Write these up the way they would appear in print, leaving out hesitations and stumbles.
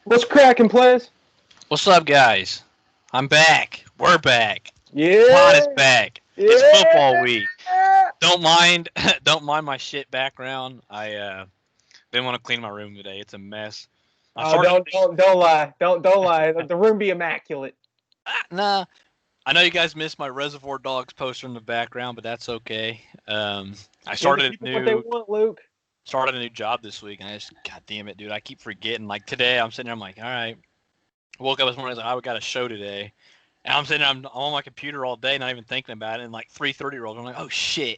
What's cracking, players? What's up, guys? I'm back. We're back. The pod is Yeah, back. It's football yeah. week. Don't mind, don't mind my shit background. I didn't want to clean my room today. It's a mess. I Oh, started. don't lie. Don't lie. The room be immaculate. Nah. I know you guys missed my Reservoir Dogs poster in the background, but that's okay. I Give the started a people what they new want, Luke. started a new job this week, and I just, god damn it, dude, I keep forgetting. Like today, I'm sitting there, I'm like, all right. I woke up this morning, I was like, oh, we got a show today. And I'm sitting there, I'm on my computer all day, not even thinking about it. And like 3:30 rolls, I'm like, oh shit.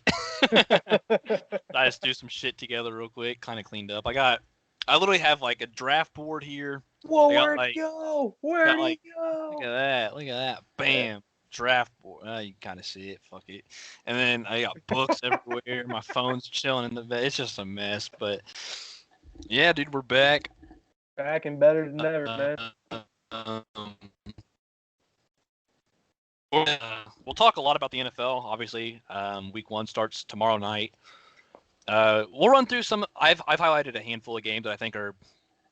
I just do some shit together real quick, kind of cleaned up. I literally have like a draft board here. Whoa, I got where'd like, he go? got Where'd he like, go? look at that, bam, draft board. You can kind of see it, fuck it. And then I got books everywhere. My phone's chilling in the bed. It's just a mess, but yeah, dude, we're back. Back and better than ever, man. Um, we'll talk a lot about the NFL. Obviously, week one starts tomorrow night. We'll run through some. I've highlighted a handful of games that I think are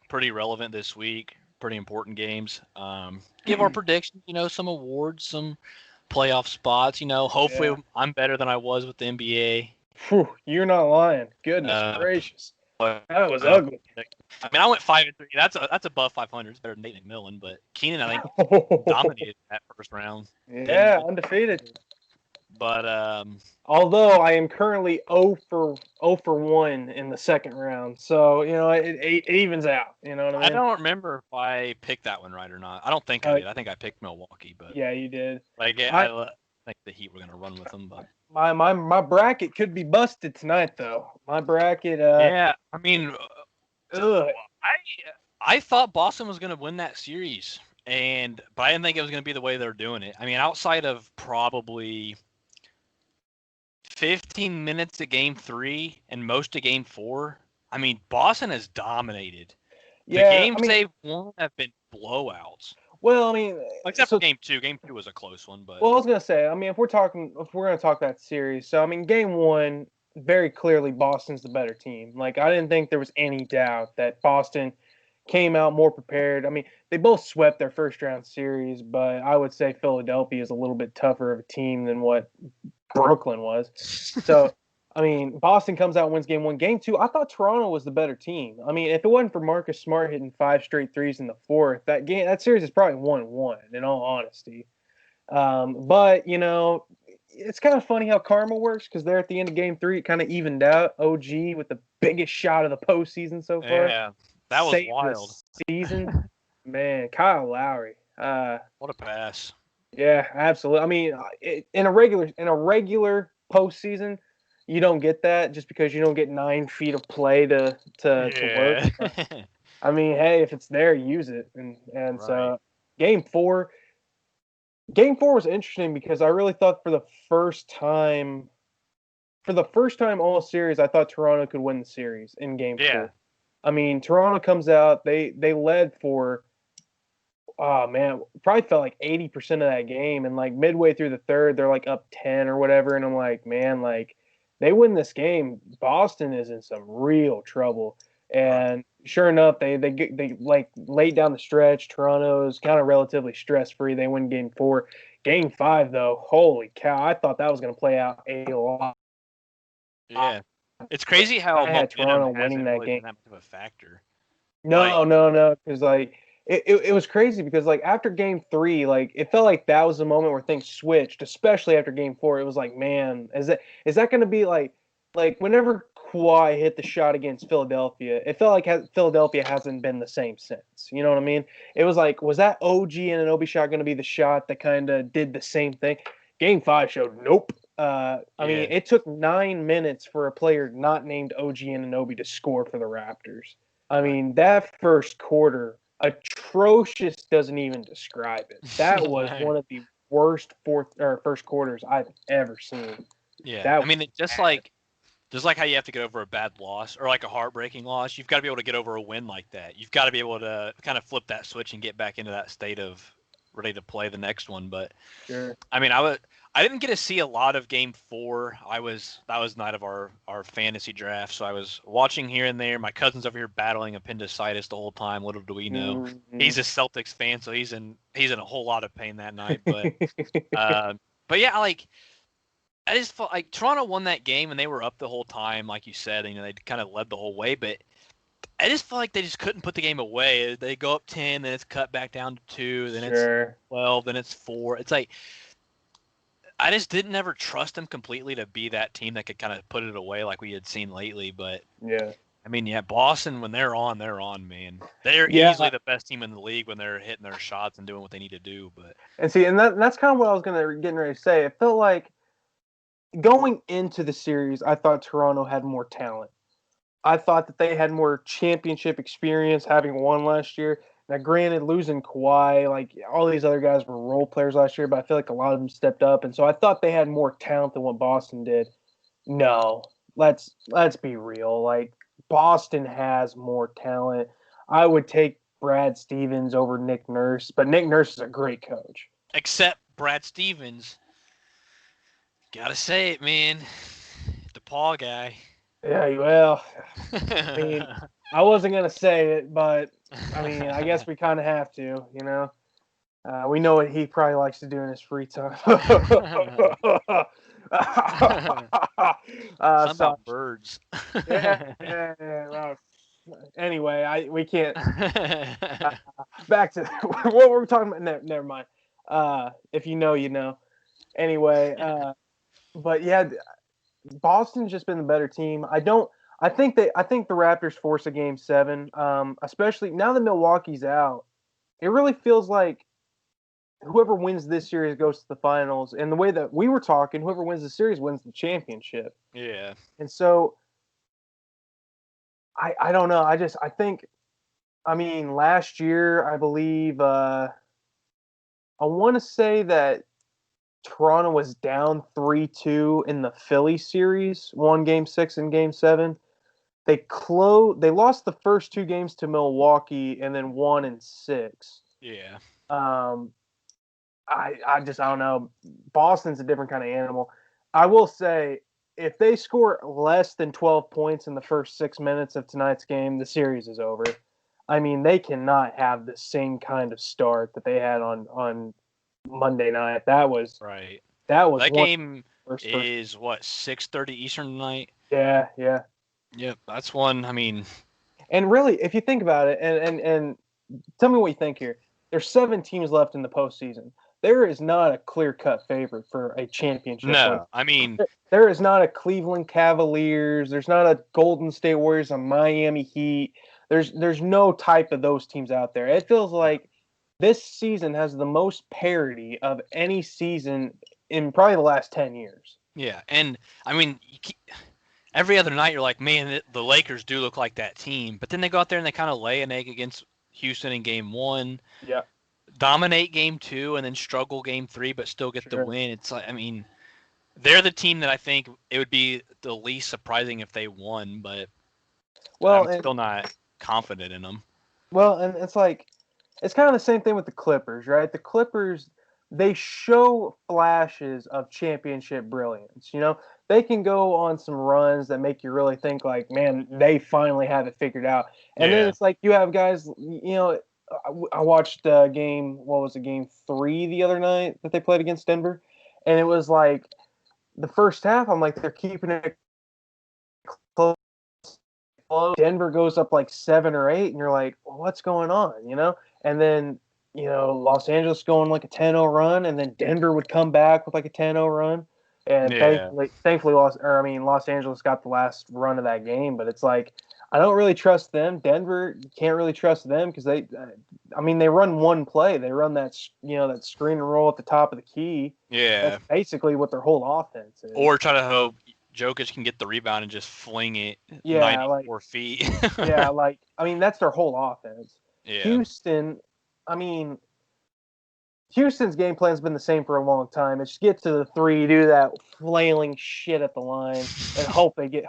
pretty relevant this week. Pretty important games. Give our predictions. Some awards, some playoff spots. Hopefully Yeah. I'm better than I was with the NBA. Phew, you're not lying. Goodness Uh, gracious. but, That was uh, ugly. I mean, I went 5-3. That's above 500. It's better than Nate McMillan, but Keenan I think dominated that first round. Didn't, Yeah, undefeated. but Although I am currently 0 for 1 in the second round, so it evens out. You know what I I mean? don't remember if I picked that one right or not. I don't think I Uh, did. I think I picked Milwaukee, but yeah, you did. like I I think the Heat were gonna run with them. But my bracket could be busted tonight though. My bracket, yeah, I mean, ugh, I I thought Boston was gonna win that series, but I didn't think it was gonna be the way they're doing it. I mean, outside of probably 15 minutes of Game 3 and most of Game 4, I mean, Boston has dominated. The yeah. I games mean, they've won have been blowouts. well, I mean, Except for so Game 2. Game 2 was a close one, but well, I was gonna say, I mean, if we're gonna talk that series, so I mean, game one, very clearly Boston's the better team. Like, I didn't think there was any doubt that Boston came out more prepared. I mean, they both swept their first round series, but I would say Philadelphia is a little bit tougher of a team than what Brooklyn was. So, I mean, Boston comes out and wins game one. Game two, I thought Toronto was the better team. I mean, if it wasn't for Marcus Smart hitting five straight threes in the fourth, that series is probably 1-1, in all honesty. But it's kind of funny how karma works because there at the end of game three, it kind of evened out. OG with the biggest shot of the postseason so far yeah, that was saved the wild. season. Man, Kyle Lowry. What a pass. Yeah, absolutely. I mean, in a regular postseason, you don't get that just because you don't get 9 feet of play to work. Yeah. But, I mean, hey, if it's there, use it. And Right. so game four, game four was interesting because I really thought for the first time all series, I thought Toronto could win the series in game Yeah. four. I mean, Toronto comes out, they led for, oh man, probably felt like 80% of that game, and like midway through the third, they're like up 10 or whatever, and I'm like, man, like they win this game, Boston is in some real trouble. Right. And sure enough, they like laid down the stretch. Toronto is kind of relatively stress free. They win game four. Game five, though, holy cow! I thought that was going to play out a lot. Yeah. It's crazy how I had momentum Toronto winning hasn't that really game. been that much of a factor. Like, No, no, no, because like it was crazy because like after game three, like it felt like that was the moment where things switched, especially after game four. It was like, man, is that going to be like whenever Kawhi hit the shot against Philadelphia, it felt like Philadelphia hasn't been the same since. You know what I mean? It was like, was that OG and an Obi shot going to be the shot that kind of did the same thing? Game five showed nope. I mean, yeah. it took 9 minutes for a player not named OG Anunoby to score for the Raptors. I Right. mean, that first quarter, atrocious doesn't even describe it. That was one of the worst fourth or first quarters I've ever seen. Yeah. That I mean, was it just like how you have to get over a bad loss or like a heartbreaking loss, you've got to be able to get over a win like that. You've got to be able to kind of flip that switch and get back into that state of ready to play the next one. But Sure. I mean, I didn't get to see a lot of Game 4. That was night of our fantasy draft, so I was watching here and there. My cousin's over here battling appendicitis the whole time. Little do we know, Mm-hmm. he's a Celtics fan, so he's in a whole lot of pain that night. But yeah, like I just felt like Toronto won that game and they were up the whole time, like you said. You know, they kind of led the whole way, but I just felt like they just couldn't put the game away. They go up 10, then it's cut back down to 2, then it's Sure. 12, then it's 4. It's like I just didn't ever trust them completely to be that team that could kind of put it away like we had seen lately. But Yeah. I mean, yeah, Boston, when they're on, man. They're Yeah. easily the best team in the league when they're hitting their shots and doing what they need to do. But And see, and that's kind of what I was getting ready to say. It felt like going into the series, I thought Toronto had more talent. I thought that they had more championship experience, having won last year. Now, granted, losing Kawhi, like all these other guys were role players last year, but I feel like a lot of them stepped up, and so I thought they had more talent than what Boston did. No, let's be real. Like Boston has more talent. I would take Brad Stevens over Nick Nurse, but Nick Nurse is a great coach. except Brad Stevens, gotta say it, man. The Paul guy. Yeah, well, I mean, I wasn't gonna say it, but I mean, I guess we kind of have to, you know. We know what he probably likes to do in his free time. Something So about birds. yeah. Well, anyway, we can't. Back to what were we talking about? Never mind. If you know, you know. Anyway, but yeah, Boston's just been the better team. I don't. I think the Raptors force a game 7. Especially now that Milwaukee's out, it really feels like whoever wins this series goes to the finals. And the way that we were talking, whoever wins the series wins the championship. Yeah. And so I don't know. I think I mean last year I believe I want to say that Toronto was down 3-2 in the Philly series, won game 6 and game 7. They lost the first 2 games to Milwaukee and then won in 6. Yeah. Um I don't know. Boston's a different kind of animal. I will say if they score less than 12 points in the first 6 minutes of tonight's game, the series is over. I mean, they cannot have the same kind of start that they had on Monday night. Right. That was That one game first. is what 6:30 Eastern tonight. Yeah, yeah. Yep, that's one. I mean, And really, if you think about it, and tell me what you think here. There's 7 teams left in the postseason. There is not a clear-cut favorite for a championship. no. I mean, There is not a Cleveland Cavaliers. There's not a Golden State Warriors, a Miami Heat. There's no type of those teams out there. It feels like this season has the most parity of any season in probably the last 10 years. yeah, and I mean, every other night you're like, man, the Lakers do look like that team, but then they go out there and they kind of lay an egg against Houston in game 1. Yeah. Dominate game 2 and then struggle game 3 but still get the Sure. win. It's like, I mean, they're the team that I think it would be the least surprising if they won, but Well, I'm still not confident in them. well, and it's like it's kind of the same thing with the Clippers, right? The Clippers, they show flashes of championship brilliance. You know, they can go on some runs that make you really think like, man, they finally have it figured out. And then Yeah. it's like you have guys, you know, I watched game, what was it, game 3 the other night that they played against Denver, and it was like the first half, I'm like, they're keeping it close. Denver goes up like 7 or 8, and you're like, well, what's going on, you know? And then, you know, Los Angeles going like a 10-0 run, and then Denver would come back with like a 10-0 run. And Yeah. thankfully, Los Angeles got the last run of that game. But it's like, I don't really trust them. Denver, you can't really trust them because they run one play. They run that, you know, that screen and roll at the top of the key. Yeah. That's basically what their whole offense is. Or try to hope Jokic can get the rebound and just fling it 94 feet. Yeah, like, I mean, that's their whole offense. Yeah. Houston, I mean, Houston's game plan's been the same for a long time. It's just get to the 3, do that flailing shit at the line, and hope they get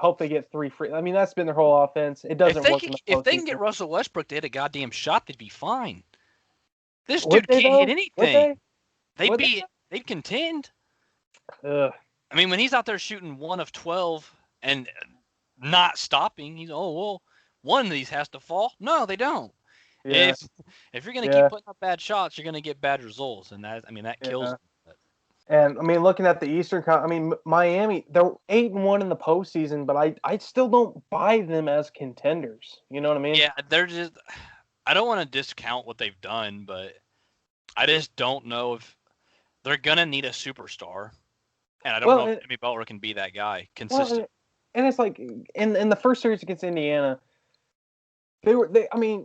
3 free. I mean, that's been their whole offense. It doesn't work in the postseason. If they can get Russell Westbrook to hit a goddamn shot, they'd be fine. This Would dude they can't hit though? Would anything. they? They'd Would they? be they'd contend. Ugh. I mean, when he's out there shooting 1 of 12 and not stopping, he's well, one of these has to fall. No, they don't. Yeah. If you're gonna keep Yeah. putting up bad shots, you're gonna get bad results, and that kills Yeah. them. But, And I mean, looking at the I mean, Miami, they're 8-1 in the postseason, but I still don't buy them as contenders. You know what I mean? yeah, they're just. I don't want to discount what they've done, but I just don't know if they're gonna need a superstar, and I don't Well, know if Jimmy Butler can be that guy well, consistent. and it's like in the first series against Indiana, I mean,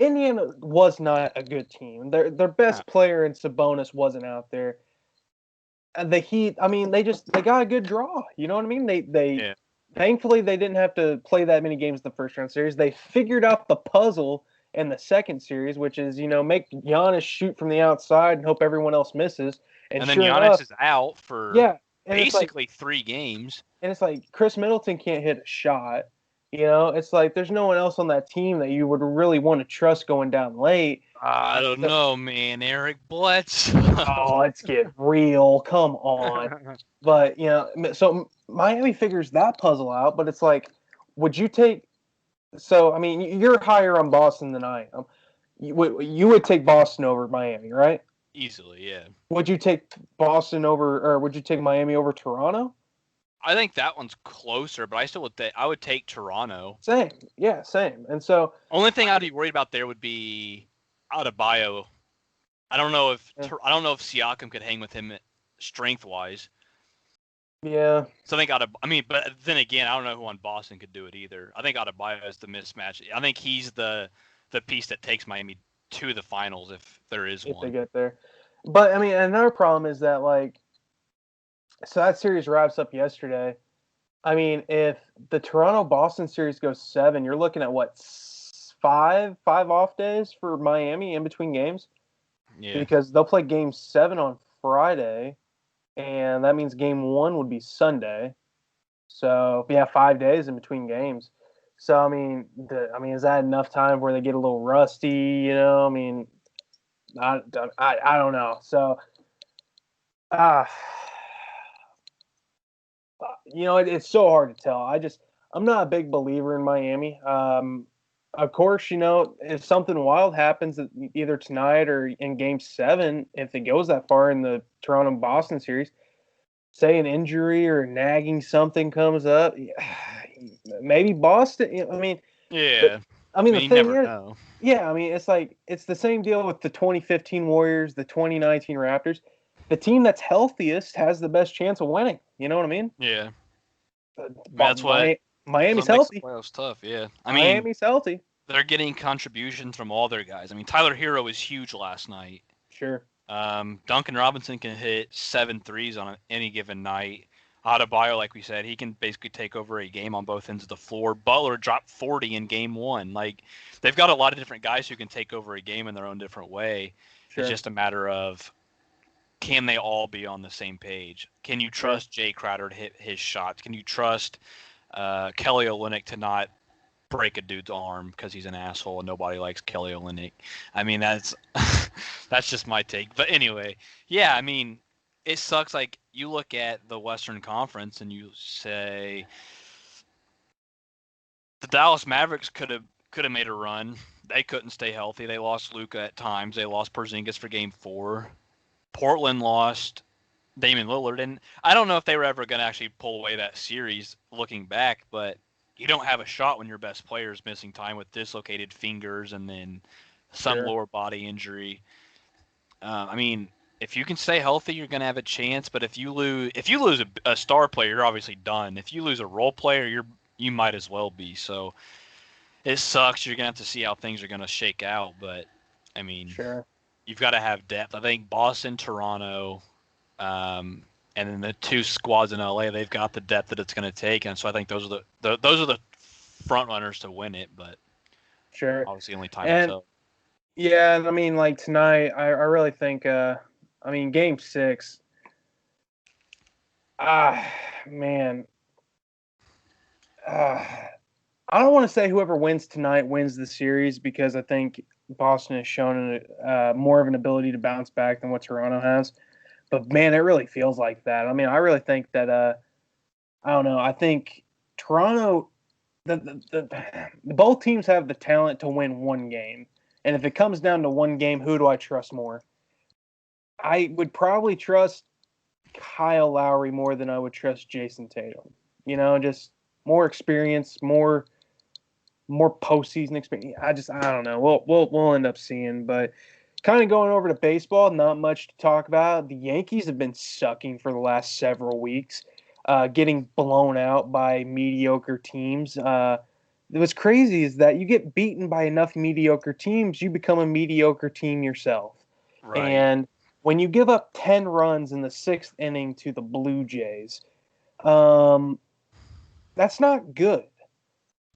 Indiana was not a good team. Their No. best player in Sabonis wasn't out there. And the Heat, I mean, they got a good draw. You know what I mean? They Yeah. thankfully they didn't have to play that many games in the first round series. They figured out the puzzle in the second series, which is make Giannis shoot from the outside and hope everyone else misses. And And then sure Giannis enough, is out for yeah, and basically 3 games. it's like Chris Middleton can't hit a shot. It's like there's no one else on that team that you would really want to trust going down late. I don't So, know, man. Eric Bledsoe. oh, let's get real. Come on. But so Miami figures that puzzle out. But it's like, would you take? So I mean, you're higher on Boston than I am. You would take Boston over Miami, right? Easily, yeah. Would you take Boston over, or would you take Miami over Toronto? I think that one's closer, but I still would I would take Toronto. Same, yeah, same. And so Only thing I'd be worried about there would be Adebayo. I don't know if Siakam could hang with him strength wise. yeah, So I think but then again, I don't know who on Boston could do it either. I think Adebayo is the mismatch. I think he's the piece that takes Miami to the finals if there is if they one. get there. But I mean, another problem is that so that series wraps up yesterday. I mean, if the Toronto Boston series goes 7, you're looking at what, five off days for Miami in between games? Yeah. Because they'll play game 7 on Friday, and that means game 1 would be Sunday. So yeah, 5 days in between games. So I mean, is that enough time where they get a little rusty? I mean, I don't know. So, ah. It's so hard to tell. I'm not a big believer in Miami. Of course, if something wild happens either tonight or in Game 7, if it goes that far in the Toronto Boston series, say an injury or nagging something comes up, maybe Boston. I mean, Yeah. the You thing never is, know. yeah, I mean, it's the same deal with the 2015 Warriors, the 2019 Raptors. The team that's healthiest has the best chance of winning. You know what I mean? Yeah. But That's what Miami's makes the healthy. playoffs tough. Yeah. I mean, Miami's healthy. they're getting contributions from all their guys. I mean, Tyler Hero was huge last night. Sure. Duncan Robinson can hit 7 threes on any given night. Adebayo, like we said, he can basically take over a game on both ends of the floor. Butler dropped 40 in game 1. Like, they've got a lot of different guys who can take over a game in their own different way. Sure. It's just a matter of, can they all be on the same page? Can you trust Jay Crowder to hit his shots? Can you trust Kelly Olynyk to not break a dude's arm because he's an asshole and nobody likes Kelly Olynyk? I mean, that's that's just my take. But anyway, yeah, I mean, it sucks. Like, you look at the Western Conference and you say the Dallas Mavericks could have made a run. They couldn't stay healthy. They lost Luka at times. They lost Porzingis for Game 4. Portland lost Damian Lillard, and I don't know if they were ever going to actually pull away that series looking back, but you don't have a shot when your best player is missing time with dislocated fingers and then some lower body injury. I mean, if you can stay healthy, you're going to have a chance. But if you lose a star player, you're obviously done. If you lose a role player, you might as well be. So it sucks. You're going to have to see how things are going to shake out. But I mean, you've got to have depth. I think Boston, Toronto, and then the 2 squads in LA, they've got the depth that it's going to take, and so I think those are the front runners to win it. But obviously, only time will tell. Yeah, and I mean, like tonight, I really think, Game 6. Man, I don't want to say whoever wins tonight wins the series because I think Boston has shown more of an ability to bounce back than what Toronto has. But man, it really feels like that. I mean, I really think that I don't know. I think Toronto, both teams have the talent to win one game, and if it comes down to one game, who do I trust more? I would probably trust Kyle Lowry more than I would trust Jason Tatum. Just more experience, more postseason experience. I don't know. We'll end up seeing, but kind of going over to baseball, not much to talk about. The Yankees have been sucking for the last several weeks, getting blown out by mediocre teams. What's crazy is that you get beaten by enough mediocre teams, you become a mediocre team yourself. Right. And when you give up 10 runs in the sixth inning to the Blue Jays, um, that's not good.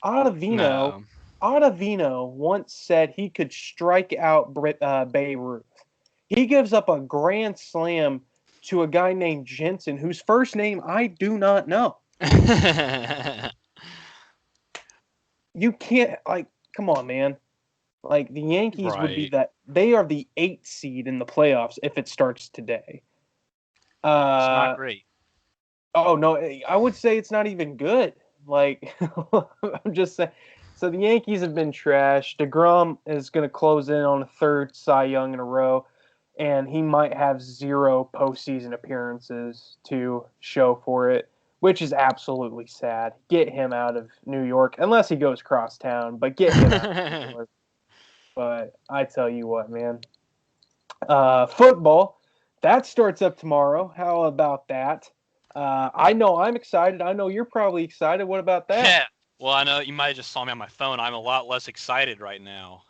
Ottavino, No. Ottavino once said he could strike out Babe Ruth. He gives up a grand slam to a guy named Jensen, whose first name I do not know. You can't come on, man. Like the Yankees would be Right. that they are the 8th seed in the playoffs if it starts today. It's not Uh great. oh no, I would say it's not even good. Like I'm just saying. So the Yankees have been trashed. DeGrom is going to close in on a third Cy Young in a row, and he might have 0 postseason appearances to show for it, which is absolutely sad. Get him out of New York, unless he goes cross town, but get him out of New York. But I tell you what, man. Football, that starts up tomorrow. How about that? I know I'm excited. I know you're probably excited. What about that? Yeah. Well, I know you might have just saw me on my phone. I'm a lot less excited right now.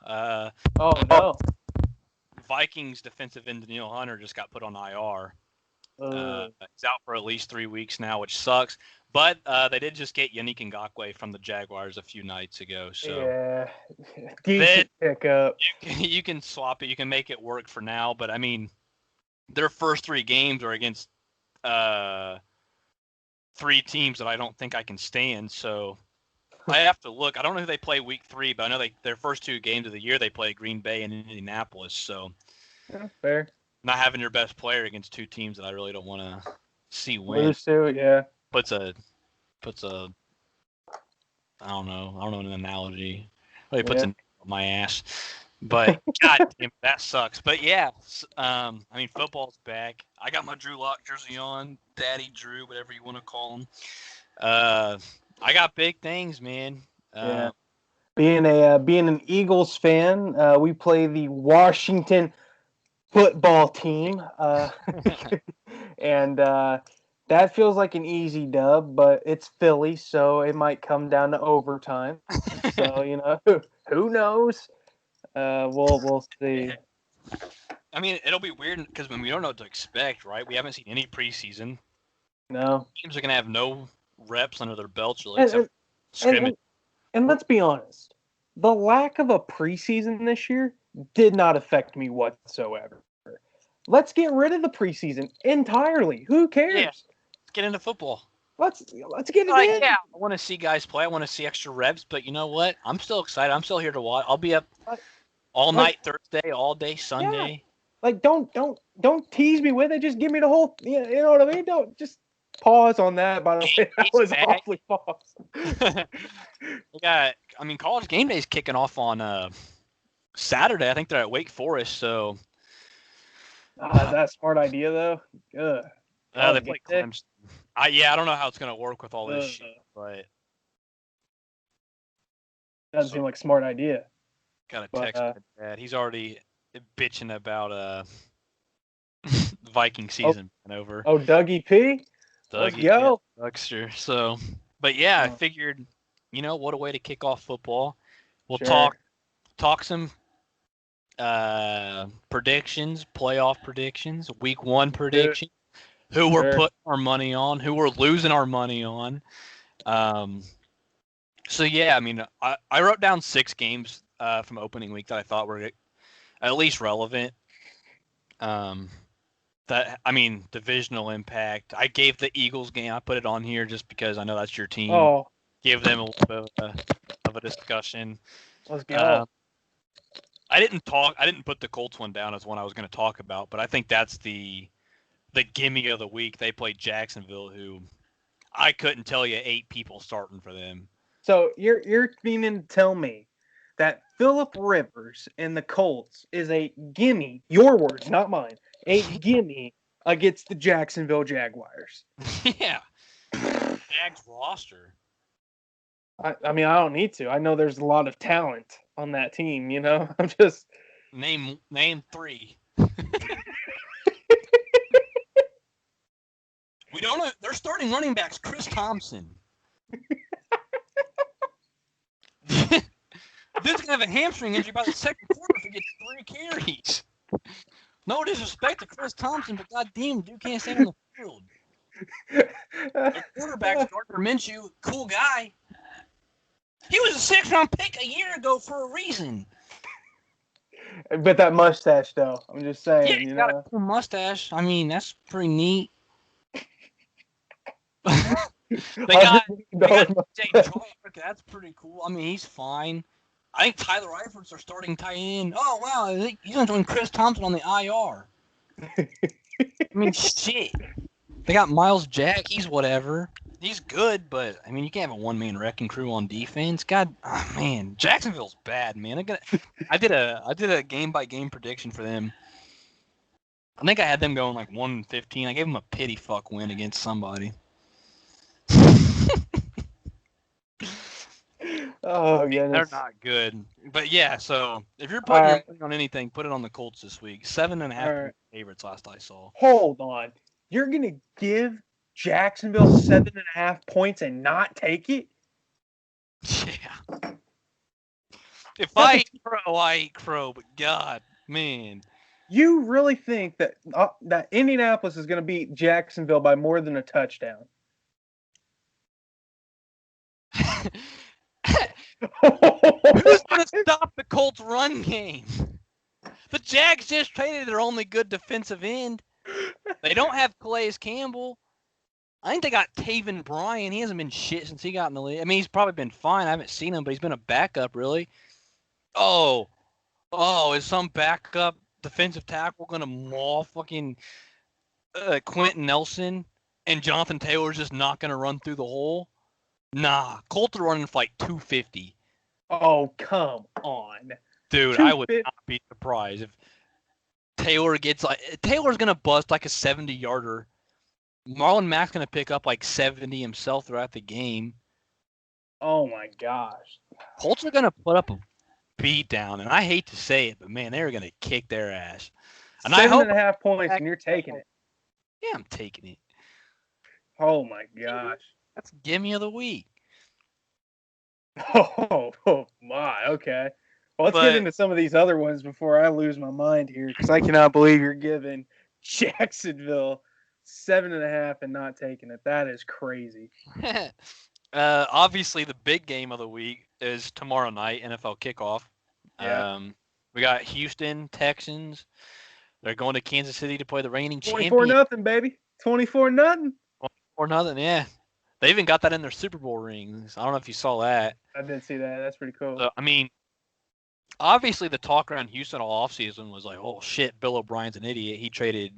Oh no. Vikings defensive end Daniil Hunter just got put on IR. Uh, He's out for at least 3 weeks now, which sucks. But they did just get Yannick Ngakoue from the Jaguars a few nights ago, so yeah, that decent pickup. you can swap it. You can make it work for now. But I mean, their first 3 games are against uh, 3 teams that I don't think I can stand. So I have to look. I don't know who they play week 3, but I know their first 2 games of the year they play Green Bay and Indianapolis. So Yeah, fair. not having your best player against 2 teams that I really don't want to see win Lose to it, yeah. puts a I don't know an analogy. Really puts Yeah. an on my ass. But god damn, that sucks. But yeah, I mean football's back. I got my Drew Lock jersey on, Daddy Drew, whatever you want to call him. I got big things, man. Yeah. Being an Eagles fan, we play the Washington football team, and that feels like an easy dub, but it's Philly, so it might come down to overtime. So who knows? We'll see. I mean, it'll be weird because we don't know what to expect, right? We haven't seen any preseason. No, Teams are gonna have no reps under their belts, really, and except and, and scrimmage. and and let's be honest, the lack of a preseason this year did not affect me whatsoever. Let's get rid of the preseason entirely. Who Yeah, cares? let's get into football. Let's get it Like, in. yeah, I want to see guys play. I want to see extra reps, but you know what? I'm still excited. I'm still here to watch. I'll be up Like, all like night Thursday, all day yeah, Sunday. like don't tease me with it. Just give me the whole. You know what I mean? Don't just pause on that. By the way, that He's was back. awfully pause. We got. I mean, college game day is kicking off on Saturday. I think they're at Wake Forest, so Is that a smart idea though? Ugh. they College game play day. Clemson. I don't know how it's gonna work with all this Ugh. shit, but Doesn't so seem like a smart idea. got a But text from my dad. He's already bitching about Viking oh, season and over. oh, Dougie P. Let's Dougie, yeah, go. Buckster. So, but yeah, I Oh, figured, what a way to kick off football. We'll sure. talk some predictions, playoff predictions, week 1 Dude, prediction, who we're sure. putting our money on, who we're losing our money on. Um, so yeah, I mean, I wrote down 6 games from opening week that I thought were at least relevant. Divisional impact. I gave the Eagles game. I put it on here just because I know that's your team. Oh, Give them a little bit of a discussion. let's Uh, go. I didn't put the Colts one down as one I was going to talk about, but I think that's the gimme of the week. They played Jacksonville, who I couldn't tell you 8 people starting for them. So you're meaning to tell me that Phillip Rivers and the Colts is a gimme, your words, not mine, a gimme against the Jacksonville Jaguars. Yeah. Jags roster. I mean, I don't need to. I know there's a lot of talent on that team, you know? I'm just Name 3. We don't know. They're starting running backs Chris Thompson. Dude's gonna have a hamstring injury by the second quarter if he gets 3 carries. No disrespect to Chris Thompson, but goddamn, dude can't stay on the field. Their quarterback's Gardner Minshew, cool guy. He was a 6th-round pick a year ago for a reason. But that mustache, though, I'm just saying, Yeah, he's got a cool mustache. I mean, that's pretty neat. they got Jay Joyner. That's pretty cool. I mean, he's fine. I think Tyler Eifert's their starting tight end. Oh, wow. He's going to join Chris Thompson on the IR. I mean, shit. They got Miles Jack. He's whatever. He's good, but, I mean, you can't have a one-man wrecking crew on defense. God, oh, man. Jacksonville's bad, man. I did a game-by-game prediction for them. I think I had them going like 1-15. I gave them a pity fuck win against somebody. Oh, goodness. They're not good. But yeah, so if you're putting your money on anything, put it on the Colts this week. 7.5 favorites last I saw. Hold on. You're going to give Jacksonville 7.5 points and not take it? Yeah. If I eat crow, I eat crow. But God, man. You really think that that Indianapolis is going to beat Jacksonville by more than a touchdown? Who's going to stop the Colts' run game? The Jags just traded their only good defensive end. They don't have Calais Campbell. I think they got Taven Bryan. He hasn't been shit since he got in the league. I mean, he's probably been fine. I haven't seen him, but he's been a backup, really. Oh, is some backup defensive tackle going to maul fucking Quentin Nelson and Jonathan Taylor's just not going to run through the hole? Nah, Colts are running for like 250. Oh, come on. Dude, I would not be surprised if Taylor gets Taylor's going to bust like a 70-yarder. Marlon Mack's going to pick up like 70 himself throughout the game. Oh, my gosh. Colts are going to put up a beat down, and I hate to say it, but, man, they're going to kick their ass. And 7.5 points, and you're taking it. Yeah, I'm taking it. Oh, my gosh. That's gimme of the week. Oh my. Okay. Well, let's get into some of these other ones before I lose my mind here, because I cannot believe you're giving Jacksonville 7.5 and not taking it. That is crazy. Obviously, the big game of the week is tomorrow night, NFL kickoff. Yeah. We got Houston Texans. They're going to Kansas City to play the reigning champion. 24-0, baby. 24-0. 24-0, yeah. They even got that in their Super Bowl rings. I don't know if you saw that. I did see that. That's pretty cool. So, I mean, obviously the talk around Houston all offseason was like, oh, shit, Bill O'Brien's an idiot. He traded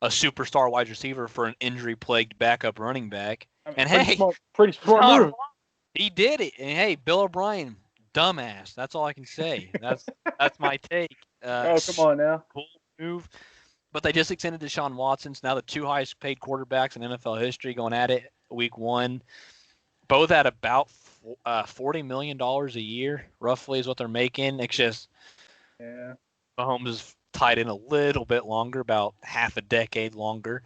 a superstar wide receiver for an injury-plagued backup running back. I mean, And, pretty smart move. He did it. And, hey, Bill O'Brien, dumbass. That's all I can say. That's my take. Oh, come on now. Cool move. But they just extended Deshaun Watson. So now the 2 highest paid quarterbacks in NFL history going at it week 1. Both at about $40 million a year, roughly, is what they're making. It's just Mahomes is tied in a little bit longer, about half a decade longer.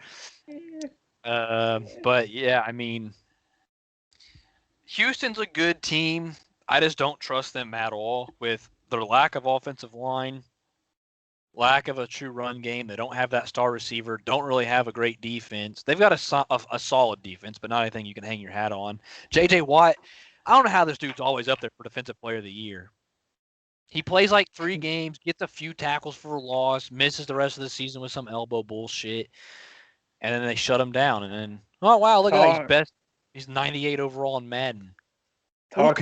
But, yeah, I mean, Houston's a good team. I just don't trust them at all with their lack of offensive line, lack of a true run game. They don't have that star receiver, don't really have a great defense. They've got a solid defense, but not anything you can hang your hat on. J.J. Watt, I don't know how this dude's always up there for Defensive Player of the Year. He plays like 3 games, gets a few tackles for a loss, misses the rest of the season with some elbow bullshit, and then they shut him down. And then, oh, wow, look at that. He's 98 overall in Madden. Talk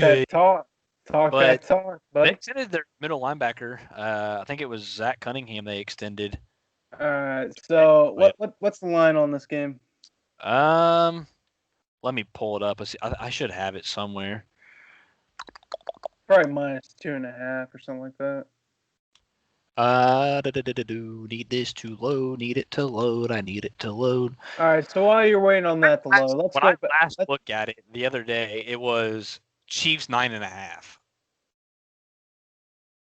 Talk But that talk, they buddy. extended their middle linebacker. I think it was Zach Cunningham they extended. All right. So But, what's the line on this game? let me pull it up. I should have it somewhere. Probably -2.5 or something like that. Need this to load. Need it to load. I need it to load. All right. So while you're waiting on that to load, let's When I go back. last looked at it the other day, it was Chiefs 9.5.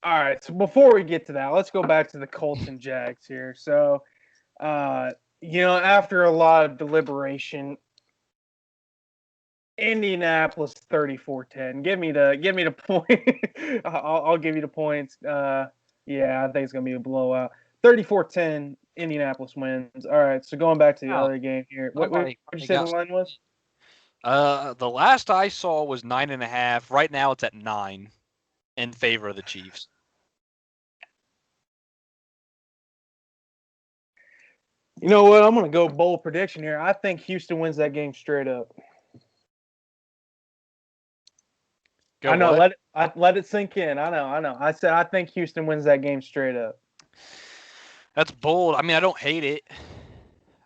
All right. So before we get to that, let's go back to the Colts and Jags here. So, after a lot of deliberation, Indianapolis 34-10. Give me the point. I'll give you the points. Yeah, I think it's gonna be a blowout. 34-10. Indianapolis wins. All right. So going back to the other game here, what did you say the line was? The last I saw was 9.5. Right now it's at 9 in favor of the Chiefs. You know what? I'm gonna go bold prediction here. I think Houston wins that game straight up. Go I know. what? Let it sink in. I know. I said I think Houston wins that game straight up. That's bold. I mean, I don't hate it.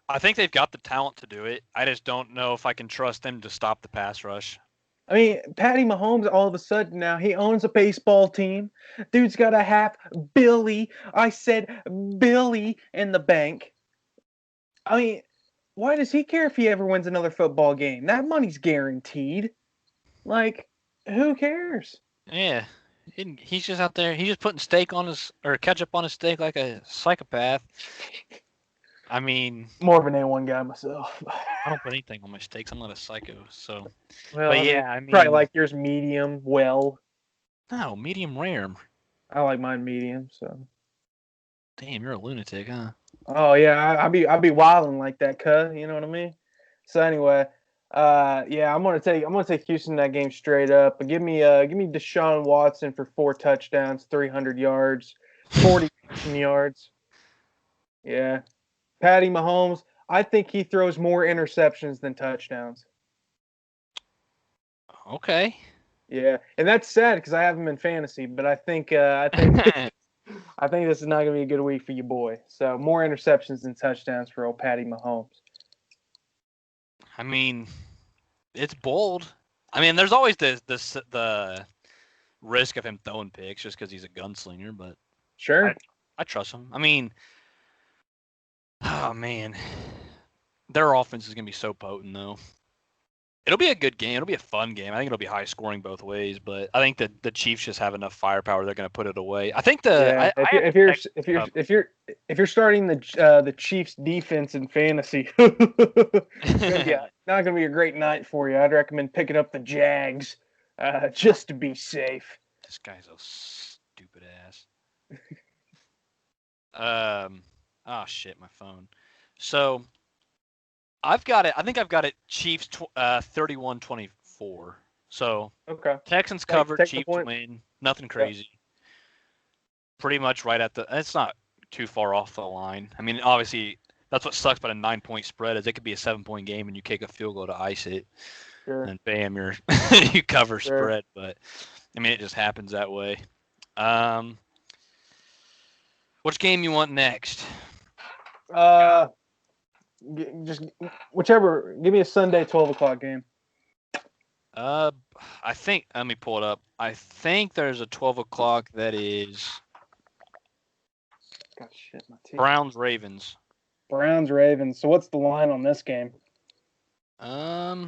I think they've got the talent to do it. I just don't know if I can trust them to stop the pass rush. I mean, Patty Mahomes all of a sudden now he owns a baseball team. Dude's got a half Billy. I said Billy in the bank. I mean, why does he care if he ever wins another football game? That money's guaranteed. Like, who cares? Yeah. He's just out there. He's just putting steak on his or ketchup on his steak like a psychopath. I mean, more of an A1 guy myself. I don't put anything on my steaks. I'm not a psycho. So, well, but yeah, I mean, probably like yours medium well. No, medium rare. I like mine medium. So. Damn, you're a lunatic, huh? Oh yeah, I'll be wilding like that, cuz you know what I mean. So anyway, yeah, I'm gonna take Houston that game straight up. But give me Deshaun Watson for 4 touchdowns, 300 yards, 40 yards. Yeah, Patty Mahomes. I think he throws more interceptions than touchdowns. Okay. Yeah, and that's sad because I have him in fantasy, but I think I think this is not gonna be a good week for you, boy. So more interceptions than touchdowns for old Patty Mahomes. I mean, it's bold. I mean, there's always the risk of him throwing picks just because he's a gunslinger, but sure, I trust him. I mean, oh man, their offense is gonna be so potent though. It'll be a good game. It'll be a fun game. I think it'll be high scoring both ways, but I think that the Chiefs just have enough firepower. They're going to put it away. I think if you're starting the Chiefs defense in fantasy, not going to be a great night for you. I'd recommend picking up the Jags just to be safe. This guy's a stupid ass. Oh shit, my phone. So I've got it. I think I've got it. Chiefs 31-24. So okay. Texans cover. Chiefs win. Nothing crazy. Yeah. Pretty much right at the. It's not too far off the line. I mean, obviously that's what sucks about a 9-point spread is it could be a 7-point game and you kick a field goal to ice it, and bam, you cover spread. But I mean, it just happens that way. Which game you want next? Just whichever. Give me a Sunday 12:00 game. I think. Let me pull it up. I think there's a 12:00 that is. God, shit, my teeth. Browns Ravens. Browns Ravens. So what's the line on this game? Right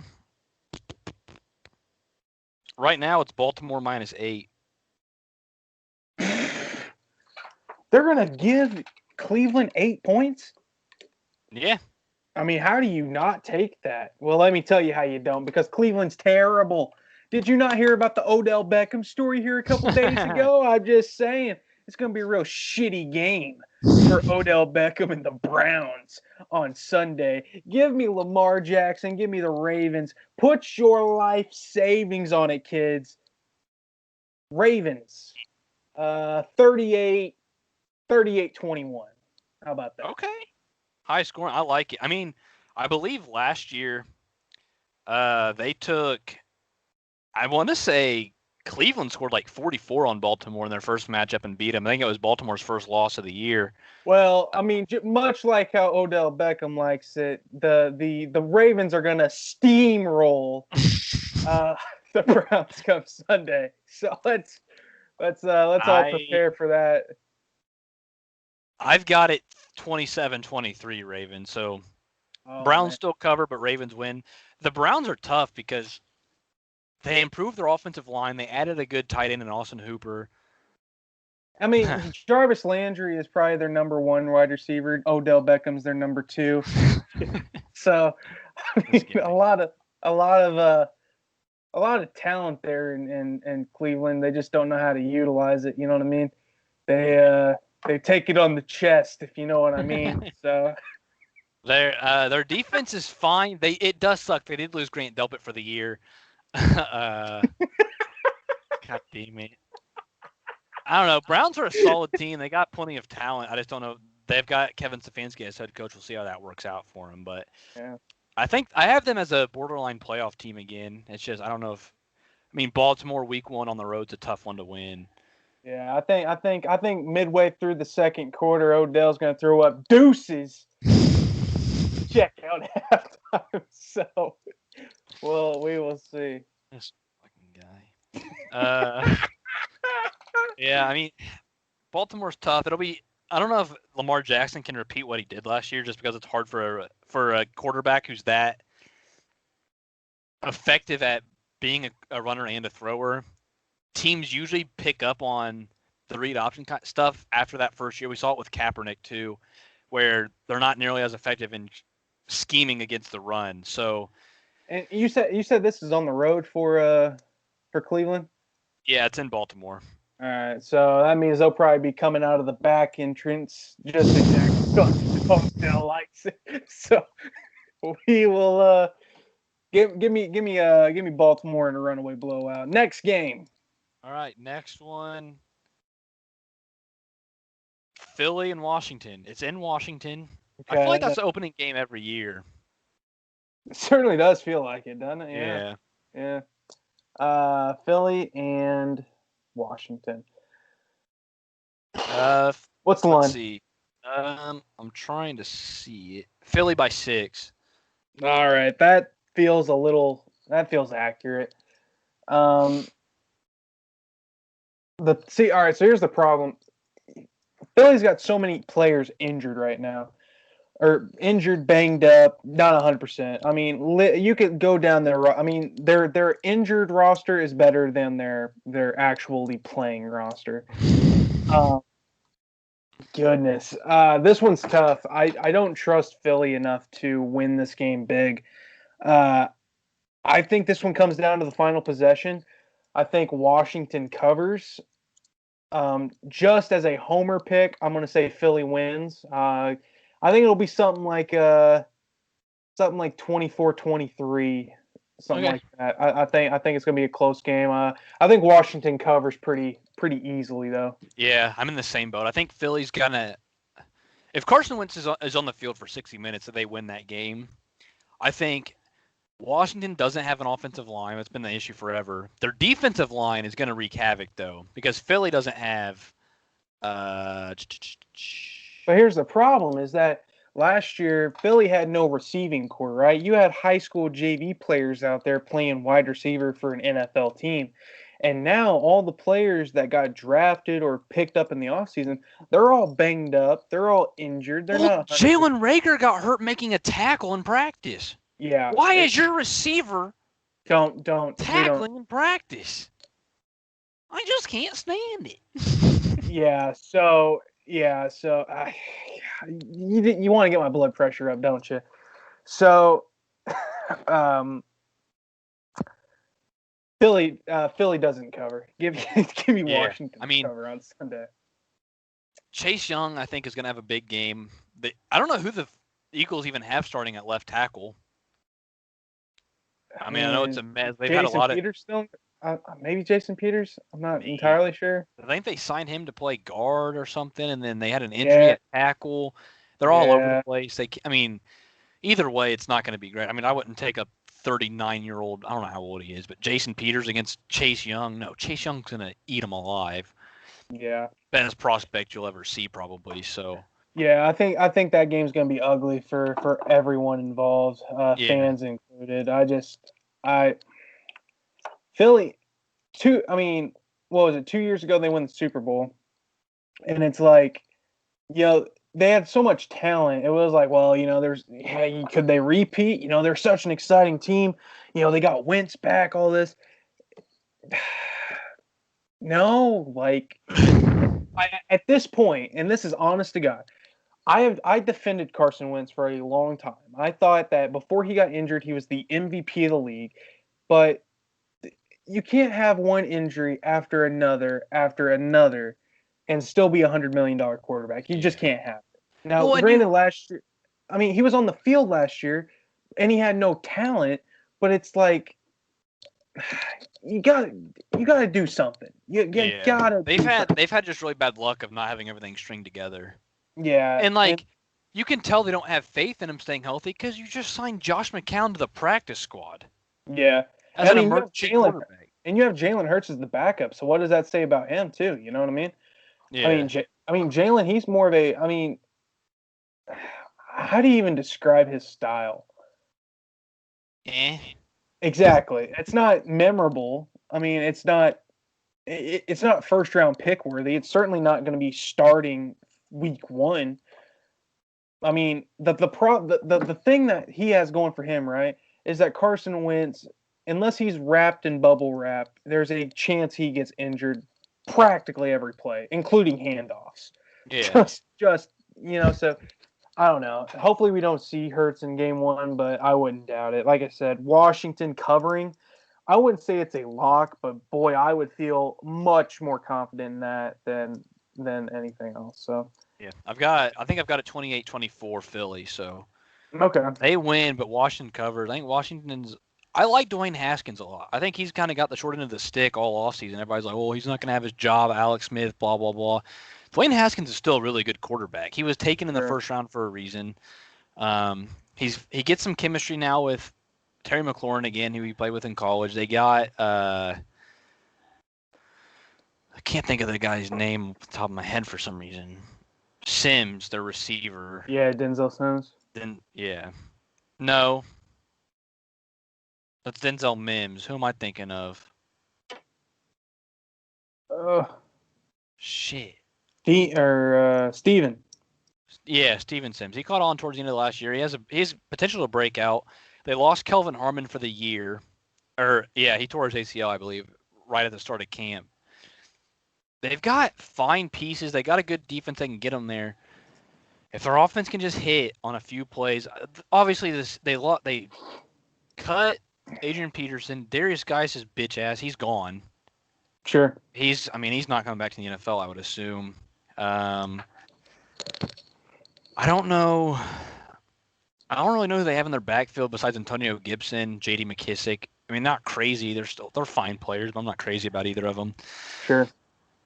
now it's Baltimore -8. They're gonna give Cleveland 8 points? Yeah. I mean, how do you not take that? Well, let me tell you how you don't, because Cleveland's terrible. Did you not hear about the Odell Beckham story here a couple days ago? I'm just saying, it's going to be a real shitty game for Odell Beckham and the Browns on Sunday. Give me Lamar Jackson. Give me the Ravens. Put your life savings on it, kids. Ravens, 38-21. How about that? Okay. High scoring. I like it. I mean, I believe last year they took, I want to say Cleveland scored like 44 on Baltimore in their first matchup and beat them. I think it was Baltimore's first loss of the year. Well, I mean, much like how Odell Beckham likes it, the Ravens are gonna steamroll the Browns come Sunday. So let's all prepare for that. I've got it 27-23 Ravens. So Browns still cover, but Ravens win. The Browns are tough because they improved their offensive line. They added a good tight end in Austin Hooper. I mean, Jarvis Landry is probably their number one wide receiver. Odell Beckham's their number two. So, I mean, a lot of talent there in Cleveland. They just don't know how to utilize it. You know what I mean? They take it on the chest, if you know what I mean. So. Their defense is fine. It does suck. They did lose Grant Delpit for the year. God damn it. I don't know. Browns are a solid team. They got plenty of talent. I just don't know. They've got Kevin Stefanski as head coach. We'll see how that works out for him. But yeah. I think I have them as a borderline playoff team again. It's just I don't know if. I mean, Baltimore week 1 on the road's a tough one to win. Yeah, I think midway through the second quarter, Odell's going to throw up deuces. Check out halftime. So, well, we will see. This fucking guy. Yeah, I mean, Baltimore's tough. I don't know if Lamar Jackson can repeat what he did last year, just because it's hard for a quarterback who's that effective at being a runner and a thrower. Teams usually pick up on the read option stuff after that first year. We saw it with Kaepernick too, where they're not nearly as effective in scheming against the run. So, and you said this is on the road for Cleveland? Yeah, it's in Baltimore. All right, so that means they'll probably be coming out of the back entrance, just exactly Odell likes it. So we will give me Baltimore in a runaway blowout. Next game. All right, next one. Philly and Washington. It's in Washington. Okay. I feel like that's the opening game every year. It certainly does feel like it, doesn't it? Yeah. Yeah. Philly and Washington. What's the line? Let's see. I'm trying to see it. Philly by 6. All right, that feels accurate. All right, so here's the problem. Philly's got so many players injured right now. Or injured, banged up, not 100%. I mean, you could go down there. I mean, their injured roster is better than their actually playing roster. Goodness, this one's tough. I don't trust Philly enough to win this game big. I think this one comes down to the final possession. I think Washington covers. Just as a homer pick, I'm going to say Philly wins. I think it'll be something like 24-23, something like that. I think it's going to be a close game. I think Washington covers pretty easily though. Yeah, I'm in the same boat. I think Philly's gonna. If Carson Wentz is on the field for 60 minutes, they win that game. I think Washington doesn't have an offensive line. That's been the issue forever. Their defensive line is going to wreak havoc though, because Philly doesn't have. But here's the problem: is that last year Philly had no receiving core, right? You had high school JV players out there playing wide receiver for an NFL team. And now all the players that got drafted or picked up in the offseason, they're all banged up. They're all injured. They're not. Jalen Reagor got hurt making a tackle in practice. Yeah. Why is your receiver tackling in practice? I just can't stand it. So you want to get my blood pressure up, don't you? So, Philly doesn't cover. Give me Washington cover on Sunday. Chase Young, I think, is going to have a big game. I don't know who the Eagles even have starting at left tackle. I know it's a mess. They've had a lot of. Still, maybe Jason Peters. I'm not entirely sure. I think they signed him to play guard or something, and then they had an injury at tackle. They're all over the place. Either way, it's not going to be great. I wouldn't take a 39-year-old, I don't know how old he is, but Jason Peters against Chase Young. No, Chase Young's going to eat him alive. Yeah. Best prospect you'll ever see, probably. So, Yeah, I think that game's going to be ugly for everyone involved, yeah. fans included. I Philly what was it? 2 years ago they won the Super Bowl, and it's like, they had so much talent. It was like, well, could they repeat? They're such an exciting team. They got Wentz back. All this. No, like at this point, and this is honest to God, I defended Carson Wentz for a long time. I thought that before he got injured, he was the MVP of the league. But you can't have one injury after another, and still be $100 million quarterback. You just Yeah. can't have it. Now, Well, and granted, last year, he was on the field last year, and he had no talent. But it's like you gotta do something. You gotta do something. they've had just really bad luck of not having everything stringed together. Yeah, And like you can tell they don't have faith in him staying healthy because you just signed Josh McCown to the practice squad yeah. as an emergency quarterback. And you have Jalen Hurts as the backup. So what does that say about him too? You know what I mean? Yeah. Jalen, he's more of a. How do you even describe his style? Eh. Exactly. It's not memorable. It's not. It's not first round pick worthy. It's certainly not going to be starting week one. The thing that he has going for him, right, is that Carson Wentz, unless he's wrapped in bubble wrap, there's a chance he gets injured practically every play, including handoffs. Yeah. So I don't know. Hopefully we don't see Hurts in game one, but I wouldn't doubt it. Like I said, Washington covering, I wouldn't say it's a lock, but boy, I would feel much more confident in that than anything else. So Yeah. I think I've got a 28-24 Philly, so okay. they win, but Washington covers. I like Dwayne Haskins a lot. I think he's kind of got the short end of the stick all offseason. Everybody's like, well, he's not going to have his job, Alex Smith, blah, blah, blah. Dwayne Haskins is still a really good quarterback. He was taken in the first round for a reason. He gets some chemistry now with Terry McLaurin again, who he played with in college. They got I can't think of the guy's name off the top of my head for some reason. Sims, their receiver. Yeah, Denzel Sims. No. That's Denzel Mims. Who am I thinking of? Shit. Steven. Yeah, Steven Sims. He caught on towards the end of last year. He has potential to break out. They lost Kelvin Harmon for the year. He tore his ACL, I believe, right at the start of camp. They've got fine pieces. They got a good defense that can get them there. If their offense can just hit on a few plays, obviously they cut Adrian Peterson. Darius Geis' bitch ass. He's gone. Sure. He's not coming back to the NFL, I would assume. I don't know. I don't really know who they have in their backfield besides Antonio Gibson, J.D. McKissick. Not crazy. They're fine players, but I'm not crazy about either of them. Sure.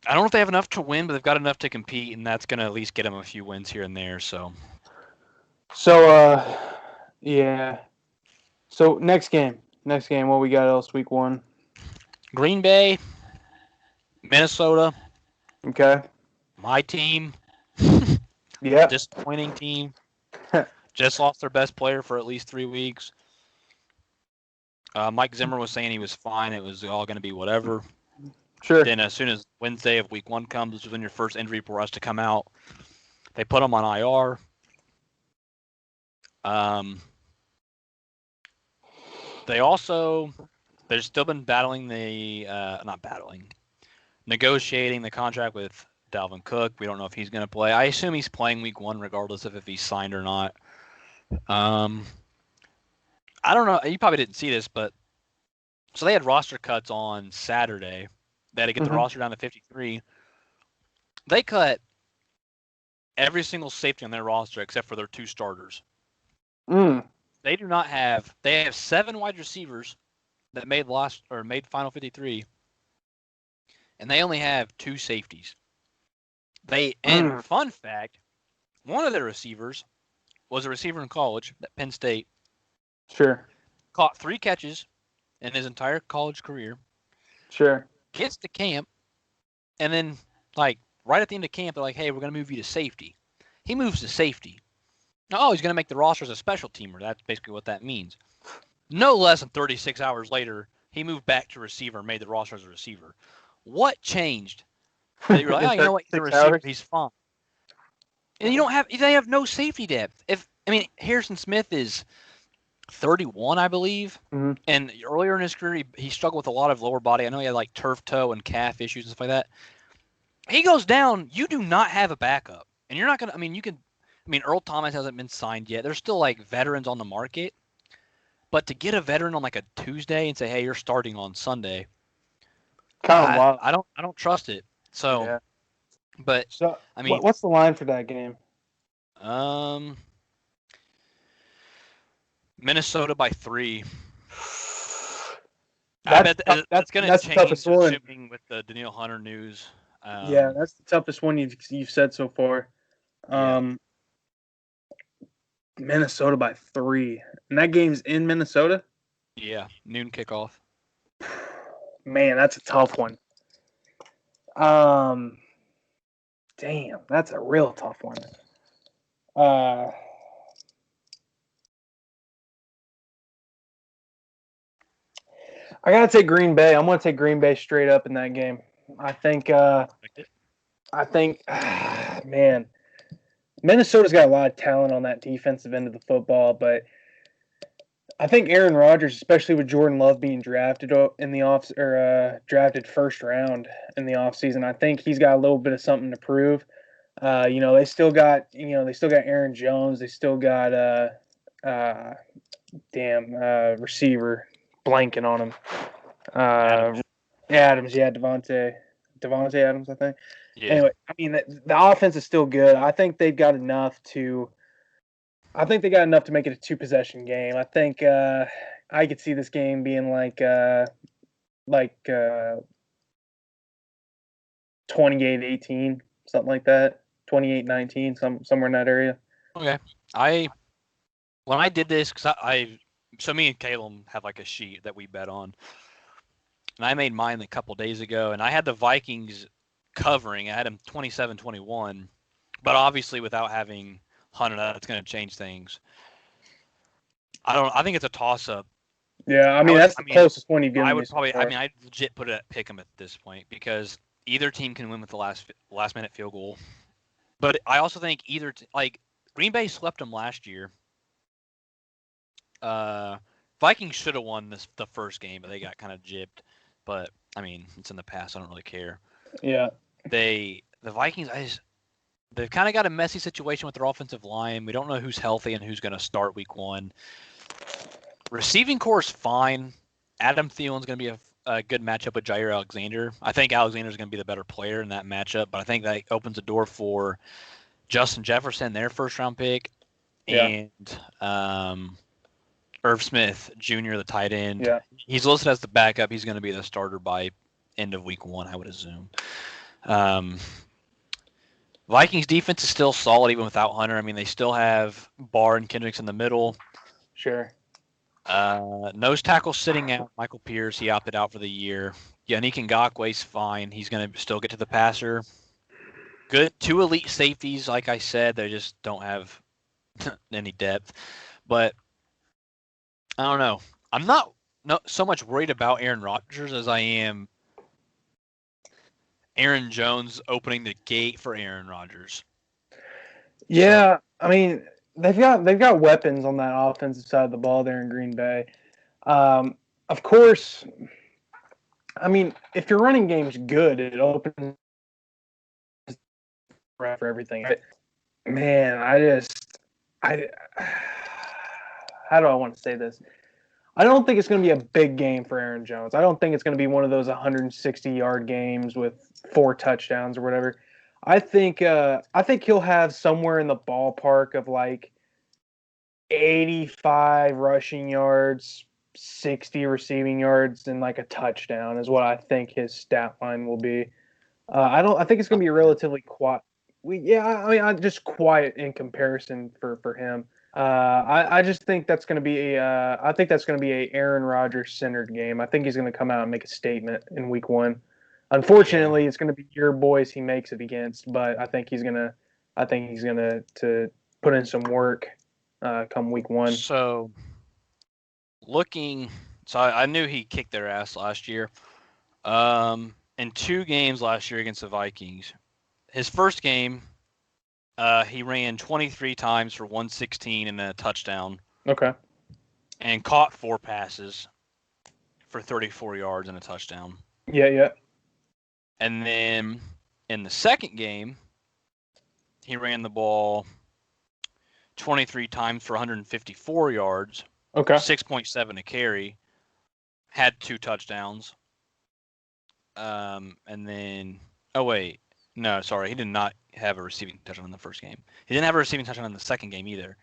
I don't know if they have enough to win, but they've got enough to compete, and that's going to at least get them a few wins here and there. So, yeah. So next game, what we got else week one? Green Bay, Minnesota. Okay. My team. Yeah. Disappointing team. Just lost their best player for at least 3 weeks. Mike Zimmer was saying he was fine. It was all going to be whatever. Sure. Then as soon as Wednesday of week one comes, which is when your first injury report has to come out, they put him on IR. They've still been negotiating the contract with Dalvin Cook. We don't know if he's going to play. I assume he's playing week one regardless of if he's signed or not. I don't know. You probably didn't see this, but so they had roster cuts on Saturday. They had to get the roster down to 53. They cut every single safety on their roster except for their 2 starters. They do not have. They have 7 wide receivers that made final 53, and they only have 2 safeties. And fun fact, one of their receivers was a receiver in college at Penn State. Sure. caught 3 catches in his entire college career. Sure. Gets to camp, and then like right at the end of camp, they're like, "Hey, we're gonna move you to safety." He moves to safety. Oh, he's gonna make the roster as a special teamer. That's basically what that means. No less than 36 hours later, he moved back to receiver and made the roster as a receiver. What changed? That you're like, oh, you know what? He's a 6 receiver. hours. He's fine. And they have no safety depth. Harrison Smith is 31, I believe. Mm-hmm. And earlier in his career, he struggled with a lot of lower body. I know he had like turf toe and calf issues and stuff like that. He goes down. You do not have a backup. And you're not going to, Earl Thomas hasn't been signed yet. There's still like veterans on the market. But to get a veteran on like a Tuesday and say, hey, you're starting on Sunday, I don't trust it. So, yeah. But so what's the line for that game? Minnesota by 3. That's going to change assuming with the Danielle Hunter news. Yeah, that's the toughest one you've said so far. Minnesota by 3, and that game's in Minnesota. Yeah, noon kickoff. Man, that's a tough one. Damn, that's a real tough one. I gotta take Green Bay. I'm gonna take Green Bay straight up in that game. I think, man, Minnesota's got a lot of talent on that defensive end of the football, but I think Aaron Rodgers, especially with Jordan Love being drafted in the drafted first round in the offseason, I think he's got a little bit of something to prove. They still got Aaron Jones. They still got receiver blanking on him. Adams, yeah, Devontae Adams, I think. Yeah. Anyway, the offense is still good. I think they've got enough to make it a 2-possession game. I think I could see this game being like 28-18, something like that. 28-19, somewhere in that area. Okay. When I did this, because so me and Caleb have like a sheet that we bet on. And I made mine a couple days ago, and I had the Vikings covering. I had them 27-21. But obviously without having Hunter, that's going to change things. I think it's a toss-up. Yeah, that's the closest one you've given me. I would probably, I'd legit put it at pick 'em at this point because either team can win with the last minute field goal. But I also think Green Bay swept them last year. Vikings should have won the first game, but they got kind of gypped. But it's in the past. I don't really care. Yeah. The Vikings, they've kind of got a messy situation with their offensive line. We don't know who's healthy and who's going to start week 1. Receiving core is fine. Adam Thielen's going to be a good matchup with Jair Alexander. I think Alexander's going to be the better player in that matchup, but I think that opens the door for Justin Jefferson, their first-round pick, and Irv Smith Jr., the tight end. Yeah. He's listed as the backup. He's going to be the starter by end of week 1, I would assume. Vikings defense is still solid even without Hunter. They still have Barr and Kendricks in the middle. Sure. Nose tackle sitting out. Michael Pierce, he opted out for the year. Yannick Ngakwe's fine. He's going to still get to the passer. Good. 2 elite safeties, like I said. They just don't have any depth. But I don't know. I'm not so much worried about Aaron Rodgers as I am Aaron Jones opening the gate for Aaron Rodgers. Yeah, they've got weapons on that offensive side of the ball there in Green Bay. Of course, if your running game's good, it opens for everything. But, man, how do I want to say this? I don't think it's going to be a big game for Aaron Jones. I don't think it's going to be one of those 160-yard games with 4 touchdowns or whatever. I think he'll have somewhere in the ballpark of like 85 rushing yards, 60 receiving yards, and like a touchdown is what I think his stat line will be. I think it's going to be relatively quiet. Just quiet in comparison for him. I just think that's going to be I think that's going to be a Aaron Rodgers centered game. I think he's going to come out and make a statement in Week 1. Yeah. Unfortunately, it's going to be your boys he makes it against, but I think he's gonna to put in some work come Week 1. So looking, so I knew he kicked their ass last year. In 2 games last year against the Vikings, his first game, he ran 23 times for 116 and a touchdown, Okay. and caught 4 passes for 34 yards and a touchdown. Yeah, yeah. And then in the second game, he ran the ball 23 times for 154 yards, Okay. 6.7 a carry, had 2 touchdowns. And then, oh wait, no, sorry, he did not have a receiving touchdown in the first game. He didn't have a receiving touchdown in the second game either.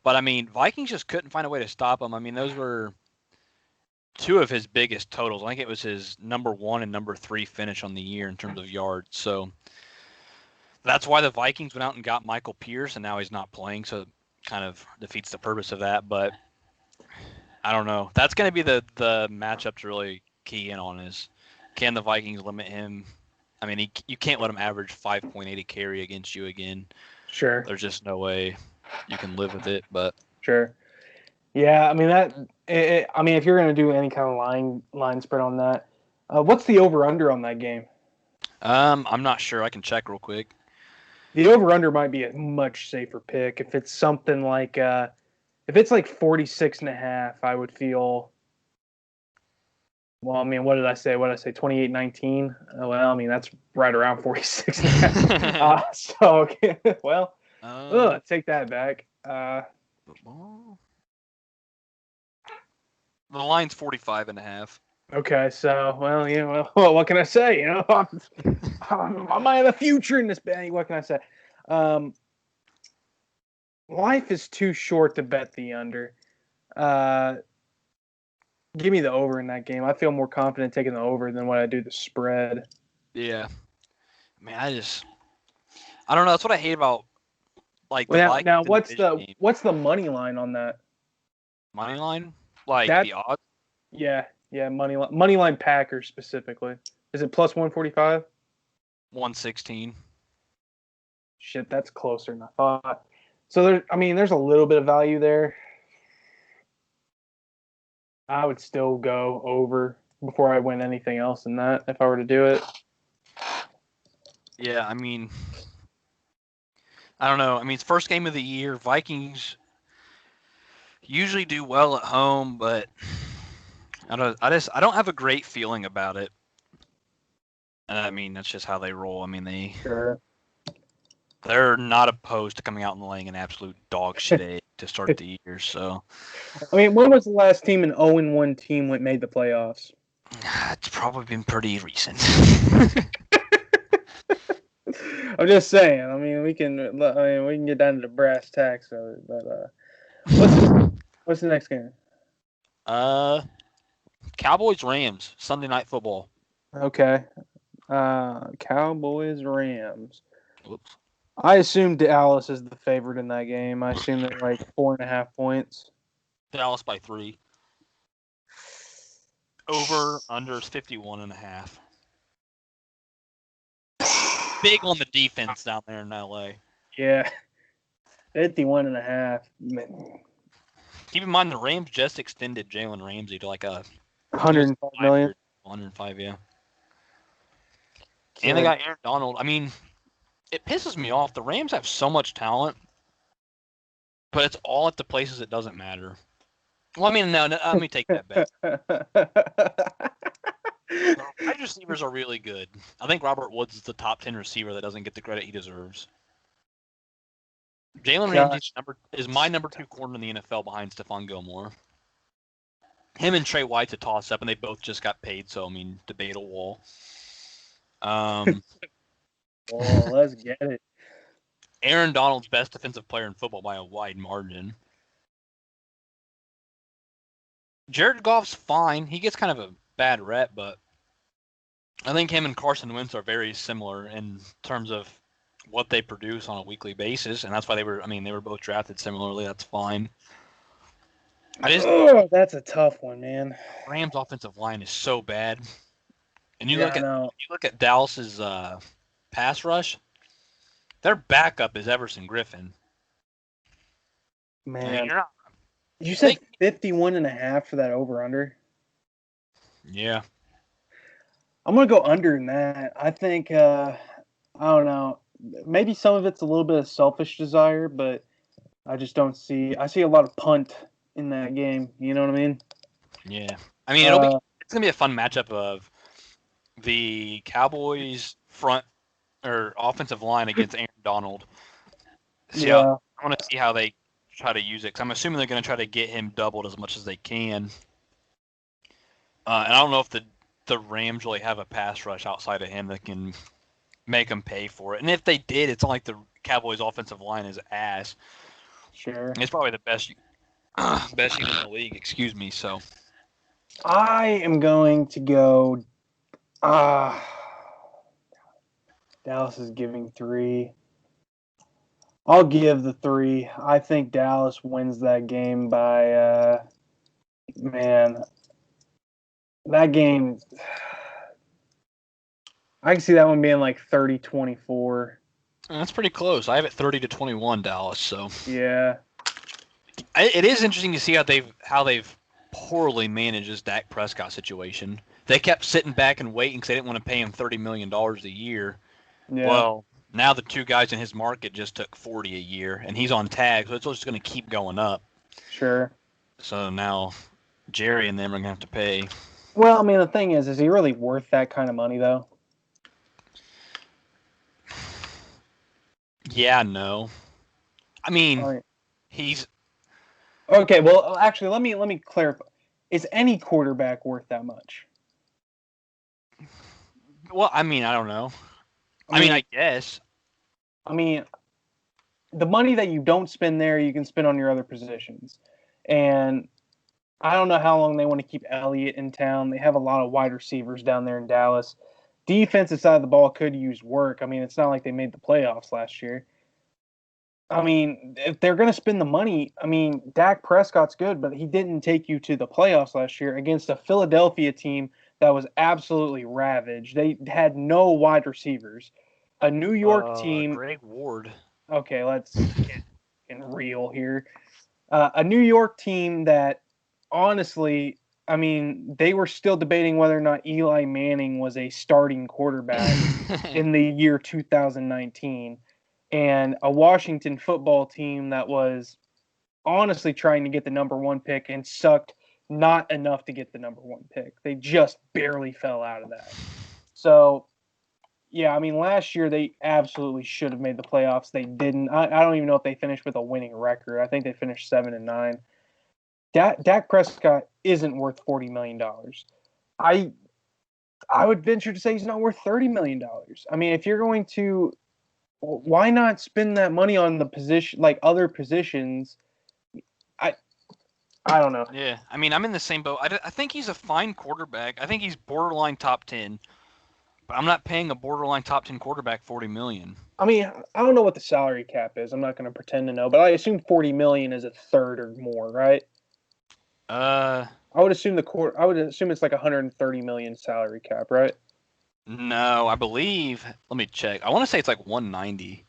But I mean, Vikings just couldn't find a way to stop him. I mean, those were 2 of his biggest totals. I think it was his number 1 and number 3 finish on the year in terms of yards. So that's why the Vikings went out and got Michael Pierce, and now he's not playing. So it kind of defeats the purpose of that. But I don't know. That's going to be the matchup to really key in on is, can the Vikings limit him? I mean, you can't let him average 5.8 a carry against you again. Sure. There's just no way you can live with it. But Sure. Yeah, I mean I mean, if you're going to do any kind of line spread on that, what's the over under on that game? I'm not sure. I can check real quick. The over under might be a much safer pick if it's something like if it's like 46.5, I would feel. Well, I mean, what did I say? What did I say? 28-19. Well, I mean, that's right around 46.5. So, okay. Well, take that back. The line's 45.5. Okay, so well, you know, well, what can I say? You know, I'm in the future in this band. What can I say? Life is too short to bet the under. Give me the over in that game. I feel more confident taking the over than what I do the spread. Yeah. I mean, I don't know. That's what I hate about like the Now, Vikings now and division game. what's the money line on that? Money line? Like That the odds? yeah, money line Packers specifically. Is it plus 145? 116. Shit, that's closer than I thought. So there's a little bit of value there. I would still go over before I win anything else in that if I were to do it. Yeah, I mean, I don't know. I mean, it's first game of the year. Vikings usually do well at home, but I don't have a great feeling about it. And I mean, that's just how they roll. I mean, Sure. they're not opposed to coming out and laying an absolute dog shit egg to start the year. So I mean, when was the last team an 0-1 team made the playoffs? it's probably been pretty recent. I'm just saying. I mean, we can get down to the brass tacks of it, but what's the next game? Cowboys Rams Sunday Night Football. Okay. Cowboys Rams. Whoops. I assume Dallas is the favorite in that game. I assume they're like 4.5 points. Dallas by 3. Over under 51.5. Big on the defense down there in LA. Yeah. 51.5. Keep in mind the Rams just extended Jalen Ramsey to like a 105 million. 105, yeah. And they got Aaron Donald. I mean, it pisses me off. The Rams have so much talent, but it's all at the places it doesn't matter. Well, I mean, no let me take that back. The wide receivers are really good. I think Robert Woods is the top 10 receiver that doesn't get the credit he deserves. Jalen Ramsey is my number 2 corner in the NFL behind Stephon Gilmore. Him and Trey White's a toss-up, and they both just got paid, so, I mean, debatable. Well, let's get it. Aaron Donald's best defensive player in football by a wide margin. Jared Goff's fine. He gets kind of a bad rep, but I think him and Carson Wentz are very similar in terms of what they produce on a weekly basis, and that's why they were both drafted similarly. That's fine. That's a tough one, man. Rams offensive line is so bad, and you Yeah, look I at know. Dallas's pass rush. Their backup is Everson Griffin. I mean, Man, you're not. you They, said 51.5 for that over-under? yeah. I'm going to go under in that. I think, I don't know, maybe some of it's a little bit of selfish desire, but I just don't see, I see a lot of punt in that game. You know what I mean? Yeah. I mean, Uh, it's gonna be a fun matchup of the Cowboys front or offensive line against Aaron Donald. yeah, I want to see how they try to use it, because I'm assuming they're going to try to get him doubled as much as they can. And I don't know if the Rams really have a pass rush outside of him that can make him pay for it. And if they did, it's not like the Cowboys' offensive line is ass. sure. It's probably the best best unit in the league. Excuse me. So I am going to go, uh, Dallas is giving 3. I'll give the 3. I think Dallas wins that game by, man, that game, I can see that one being like 30-24. that's pretty close. I have it 30-21 Dallas. So Yeah, it is interesting to see how they've poorly managed this Dak Prescott situation. They kept sitting back and waiting because they didn't want to pay him $30 million a year. yeah, Well, now the two guys in his market just took 40 a year, and he's on tag, so it's just going to keep going up. sure. So now Jerry and them are going to have to pay. Well, I mean, the thing is he really worth that kind of money, though? Yeah, no. I mean, All right. he's Okay, well, actually, let me clarify. Is any quarterback worth that much? well. I mean, I don't know. I mean, I guess. I mean, the money that you don't spend there, you can spend on your other positions. And I don't know how long they want to keep Elliott in town. They have a lot of wide receivers down there in Dallas. Defensive side of the ball could use work. I mean, it's not like they made the playoffs last year. I mean, if they're going to spend the money, I mean, Dak Prescott's good, but he didn't take you to the playoffs last year against a Philadelphia team that was absolutely ravaged. They had no wide receivers. A New York team. Greg Ward. Okay, let's get real here. A New York team that, honestly, I mean, they were still debating whether or not Eli Manning was a starting quarterback in the year 2019, and a Washington football team that was honestly trying to get the number 1 pick and sucked not enough to get the number 1 pick. They just barely fell out of that. So, yeah, I mean, last year they absolutely should have made the playoffs. They didn't. I don't even know if they finished with a winning record. I think they finished 7-9. Dak Prescott isn't worth $40 million. I I would venture to say he's not worth $30 million. I mean, if you're going to, why not spend that money on the position, like other positions? I I don't know. Yeah, I mean, I'm in the same boat. I think he's a fine quarterback. I think he's borderline top 10, but I'm not paying a borderline top 10 quarterback $40 million. I mean, I don't know what the salary cap is. I'm not going to pretend to know, but I assume 40 million is a third or more, right? Uh, I would assume I would assume it's like 130 million salary cap, right? no, I believe. Let me check. I want to say it's like 190.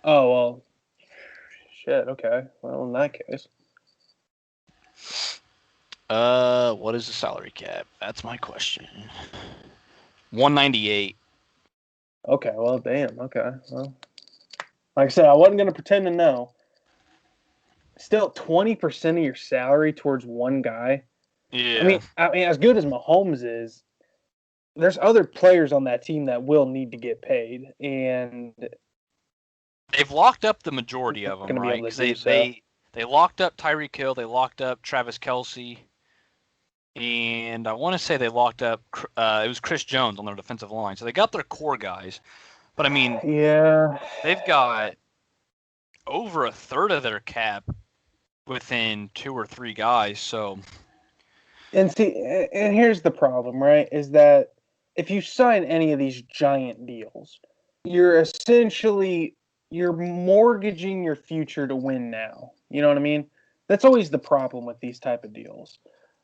Oh well, shit. Okay, well in that case, What is the salary cap? That's my question. 198. okay. Well, damn. Okay. Well, like I said, I wasn't gonna pretend to know. Still, 20% of your salary towards one guy. Yeah. I mean, as good as Mahomes is, there's other players on that team that will need to get paid, and They've locked up the majority of not them, going to be right? able to Because do so. they locked up Tyreek Hill, they locked up Travis Kelce, and I want to say they locked up it was Chris Jones on their defensive line. So they got their core guys, but I mean Yeah, they've got over a third of their cap within 2 or 3 guys. So and see, and here's the problem, right? Is that if you sign any of these giant deals, you're mortgaging your future to win now. You know what I mean? That's always the problem with these type of deals.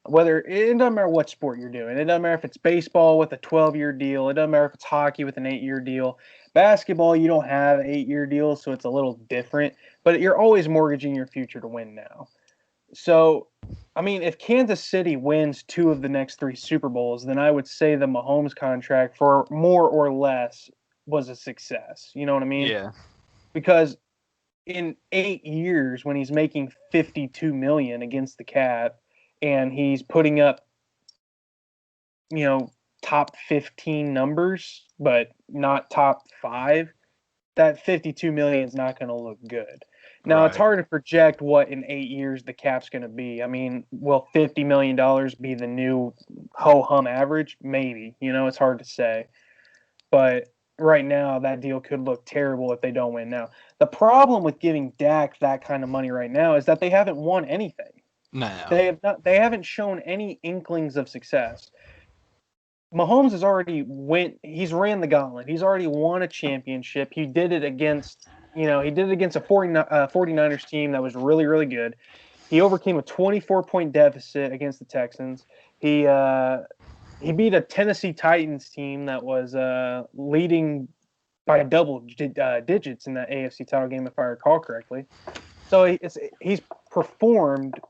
Whether it doesn't matter what sport you're doing, it doesn't matter if it's baseball with a 12-year deal, it doesn't matter if it's hockey with an 8-year deal. Basketball, you don't have 8-year deals, so it's a little different. But you're always mortgaging your future to win now. So, I mean, if Kansas City wins 2 of the next 3 Super Bowls, then I would say the Mahomes contract for more or less was a success. You know what I mean? Yeah. Because in 8 years, when he's making 52 million against the cap, and he's putting up, top 15 numbers, but not top 5, that 52 million is not going to look good. Now, it's Right. hard to project what in 8 years the cap's going to be. I mean, will $50 million be the new ho-hum average? Maybe. It's hard to say. But right now, that deal could look terrible if they don't win now. The problem with giving Dak that kind of money right now is that they haven't won anything. No. They haven't shown any inklings of success. Mahomes he's ran the gauntlet. He's already won a championship. He did it against a 49ers team that was really, really good. He overcame a 24-point deficit against the Texans. He beat a Tennessee Titans team that was leading by double digits in that AFC title game, if I recall correctly. So he's performed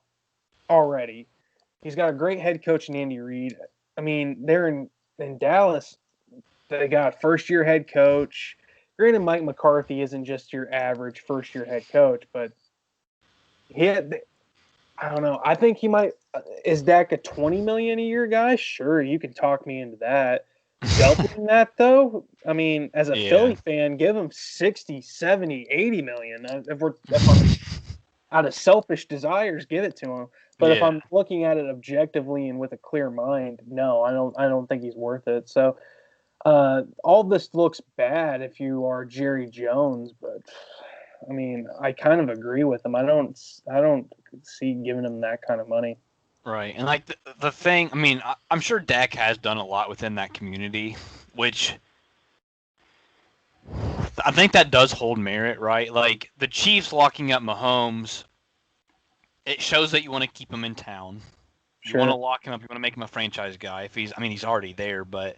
already. He's got a great head coach in Andy Reid. I mean, they're in Dallas. They got a first-year head coach. Granted, Mike McCarthy isn't just your average first-year head coach, but I don't know. I think he might. Is Dak a $20 million a year guy? Sure, you can talk me into that. Doubling that, though, I mean, as a Yeah. Philly fan, give him 60, 70, 80 million. If I'm out of selfish desires, give it to him. But if Yeah. I'm looking at it objectively and with a clear mind, no, I don't think he's worth it. So all this looks bad if you are Jerry Jones, but I mean, I kind of agree with him. I don't see giving him that kind of money. Right. And like the thing, I mean, I'm sure Dak has done a lot within that community, which I think that does hold merit, right? Like the Chiefs locking up Mahomes, it shows that you want to keep him in town. You want to Sure, lock him up. You want to make him a franchise guy. I mean, he's already there, but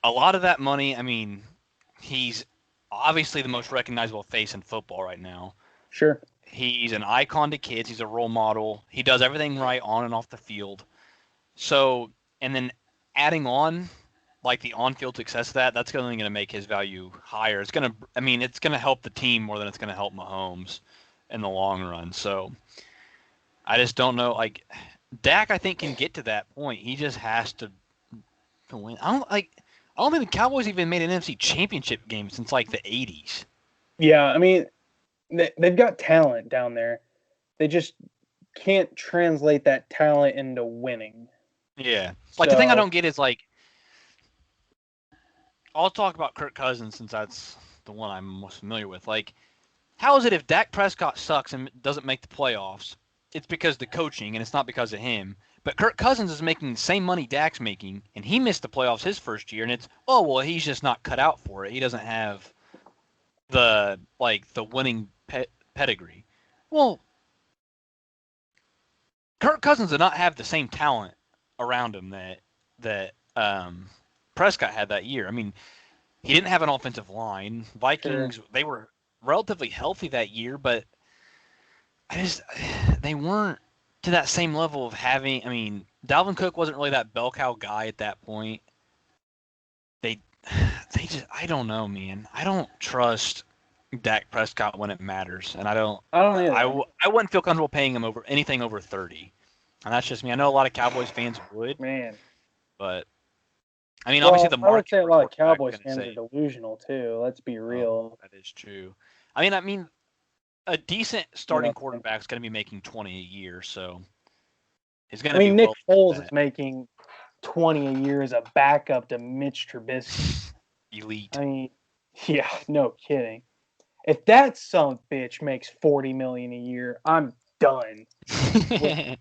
a lot of that money, I mean, he's obviously the most recognizable face in football right now. sure, He's an icon to kids. He's a role model. He does everything right on and off the field. So, and then adding on like the on-field success of that's only going to make his value higher. It's going to help the team more than it's going to help Mahomes in the long run. So, I just don't know. Like, Dak, I think can get to that point. He just has to win. I don't think the Cowboys even made an NFC Championship game since like the '80s. yeah. I mean, they've got talent down there. They just can't translate that talent into winning. Yeah. Like the thing I So don't get is like I'll talk about Kirk Cousins since that's the one I'm most familiar with. Like, how is it if Dak Prescott sucks and doesn't make the playoffs? It's because the coaching and it's not because of him. But Kirk Cousins is making the same money Dak's making, and he missed the playoffs his first year, and it's he's just not cut out for it. He doesn't have the winning pedigree. Well, Kirk Cousins did not have the same talent around him that Prescott had that year. I mean, he didn't have an offensive line. sure, Vikings, they were relatively healthy that year, but they weren't to that same level of having. I mean, Dalvin Cook wasn't really that bell cow guy at that point. They I don't know, man. I don't trust Dak Prescott when it matters, and I don't either. I wouldn't feel comfortable paying him over anything over 30. And that's just me. I know a lot of Cowboys fans would, Man. but I mean, obviously Well, the I would market say a for a lot of quarterback is Cowboys going to fans say, are delusional too. Let's be "Oh, real. that is true." I mean, a decent You starting know, quarterback is going to be making 20 a year, so he's going I to be mean, Nick well Foles is that making 20 a year as a backup to Mitch Trubisky. elite. I mean, yeah, no kidding. If that son of a bitch makes 40 million a year, I'm done. With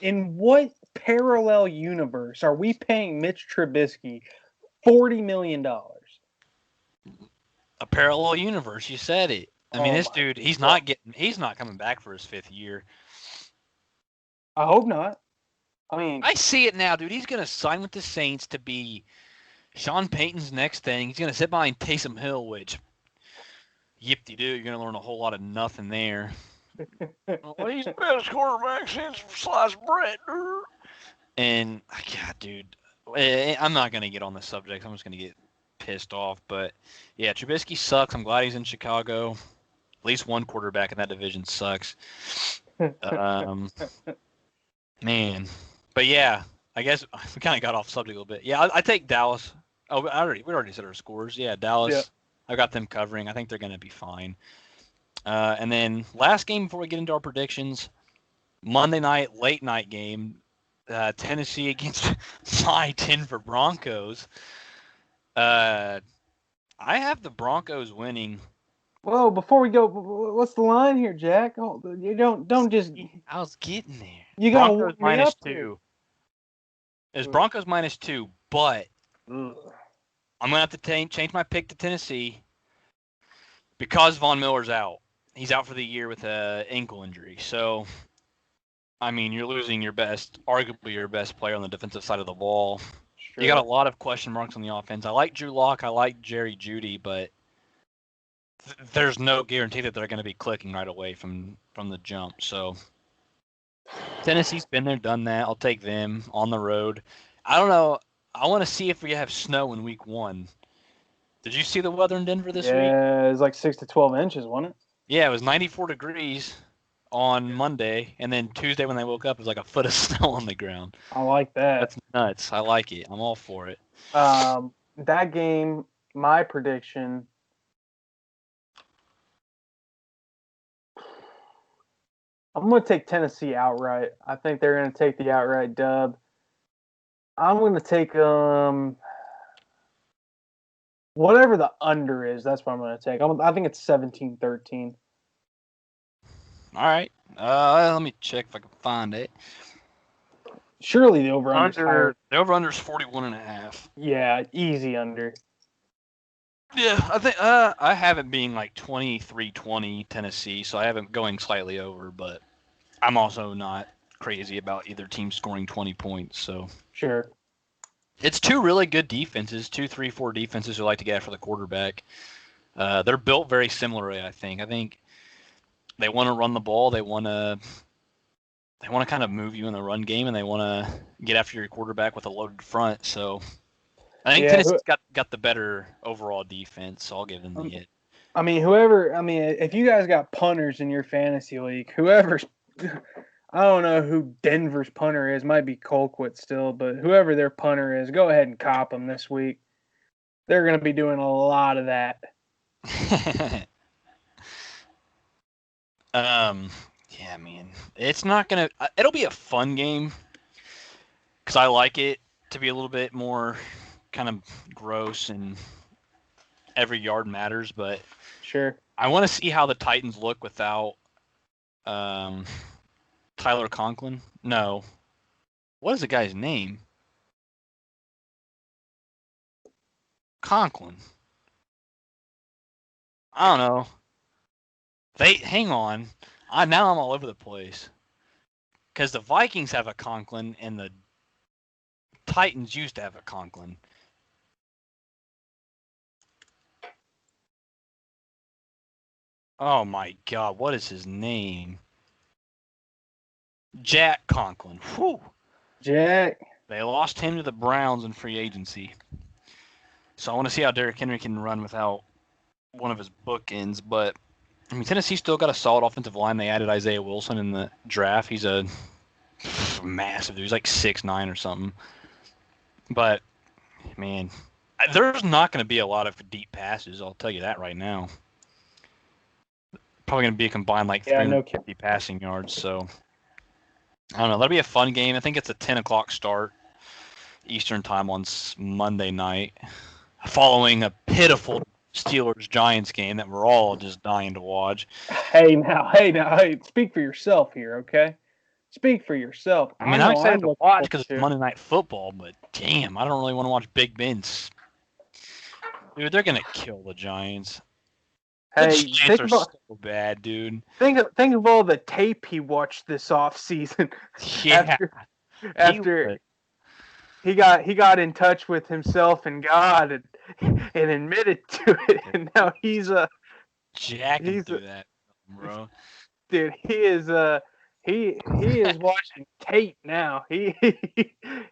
in what parallel universe are we paying Mitch Trubisky $40 million? A parallel universe. You said it. I mean, Oh this my dude, he's God. not coming back for his 5th year. I hope not. I mean, I see it now, dude. He's gonna sign with the Saints to be Sean Payton's next thing. He's gonna sit behind Taysom Hill, which yip-de-doo, you're gonna learn a whole lot of nothing there. Well, he's the best quarterback since sliced bread. And God, dude, I'm not gonna get on this subject. I'm just gonna get pissed off. But yeah, Trubisky sucks. I'm glad he's in Chicago. At least one quarterback in that division sucks. Um, man, but yeah, I guess we kind of got off subject a little bit. Yeah, I take Dallas. Oh, we already said our scores. Yeah, Dallas. yeah. I got them covering. I think they're gonna be fine. And then last game before we get into our predictions, Monday night late night game, Tennessee against my Denver Broncos. I have the Broncos winning. Whoa! Before we go, what's the line here, Jack? Oh, you don't just. I was getting there. You gotta Broncos warm me minus up here. 2. It's Broncos minus 2, but Ugh. I'm gonna have to change my pick to Tennessee because Von Miller's out. He's out for the year with an ankle injury. So, I mean, you're losing arguably your best player on the defensive side of the ball. Sure. You got a lot of question marks on the offense. I like Drew Lock. I like Jerry Jeudy, but there's no guarantee that they're going to be clicking right away from the jump. So Tennessee's been there, done that. I'll take them on the road. I don't know. I want to see if we have snow in week 1. Did you see the weather in Denver this week? Yeah, it's like 6 to 12 inches, wasn't it? Yeah, it was 94 degrees on Monday, and then Tuesday when they woke up, it was like a foot of snow on the ground. I like that. That's nuts. I like it. I'm all for it. That game, my prediction. I'm going to take Tennessee outright. I think they're going to take the outright dub. I'm going to take whatever the under is. That's what I'm going to take. I think it's 17-13. All right. Let me check if I can find it. Surely the over-under. The over-under is 41.5. Yeah, easy under. Yeah, I think I have it being like 23-20 Tennessee, so I have it going slightly over, but I'm also not crazy about either team scoring 20 points. So Sure. It's two really good defenses, 2, 3, 4 defenses who like to get after the quarterback. They're built very similarly, I think. I think they want to run the ball. They want to kind of move you in the run game, and they want to get after your quarterback with a loaded front. So I think Tennessee's got the better overall defense, so I'll give them the hit. I mean, if you guys got punters in your fantasy league, I don't know who Denver's punter is. Might be Colquitt still, but whoever their punter is, go ahead and cop them this week. They're going to be doing a lot of that. Yeah, man. It's not going to – it'll be a fun game because I like it to be a little bit more kind of gross and every yard matters, but sure. I want to see how the Titans look without Tyler Conklin. No. What is the guy's name? Conklin. I don't know. Hang on. Now I'm all over the place. Because the Vikings have a Conklin and the Titans used to have a Conklin. Oh my God, what is his name? Jack Conklin. Whew. Jack. They lost him to the Browns in free agency. So I want to see how Derrick Henry can run without one of his bookends. But, I mean, Tennessee still got a solid offensive line. They added Isaiah Wilson in the draft. He's a massive dude. He's like 6'9" or something. But, man, there's not going to be a lot of deep passes. I'll tell you that right now. Probably going to be a combined like 350 passing yards. So, I don't know. That'll be a fun game. I think it's a 10 o'clock start Eastern time on Monday night, following a pitiful Steelers-Giants game that we're all just dying to watch. Hey, speak for yourself here, okay? Speak for yourself. I mean, I'm excited to watch because it's Monday Night Football, but damn, I don't really want to watch Big Ben's. Dude, they're going to kill the Giants. The Hey, Giants are so bad, dude. think of all the tape he watched this offseason Yeah, after he got in touch with himself and God and admitted to it, and now jacking he's a through that, bro. dude. He is watching tape now. He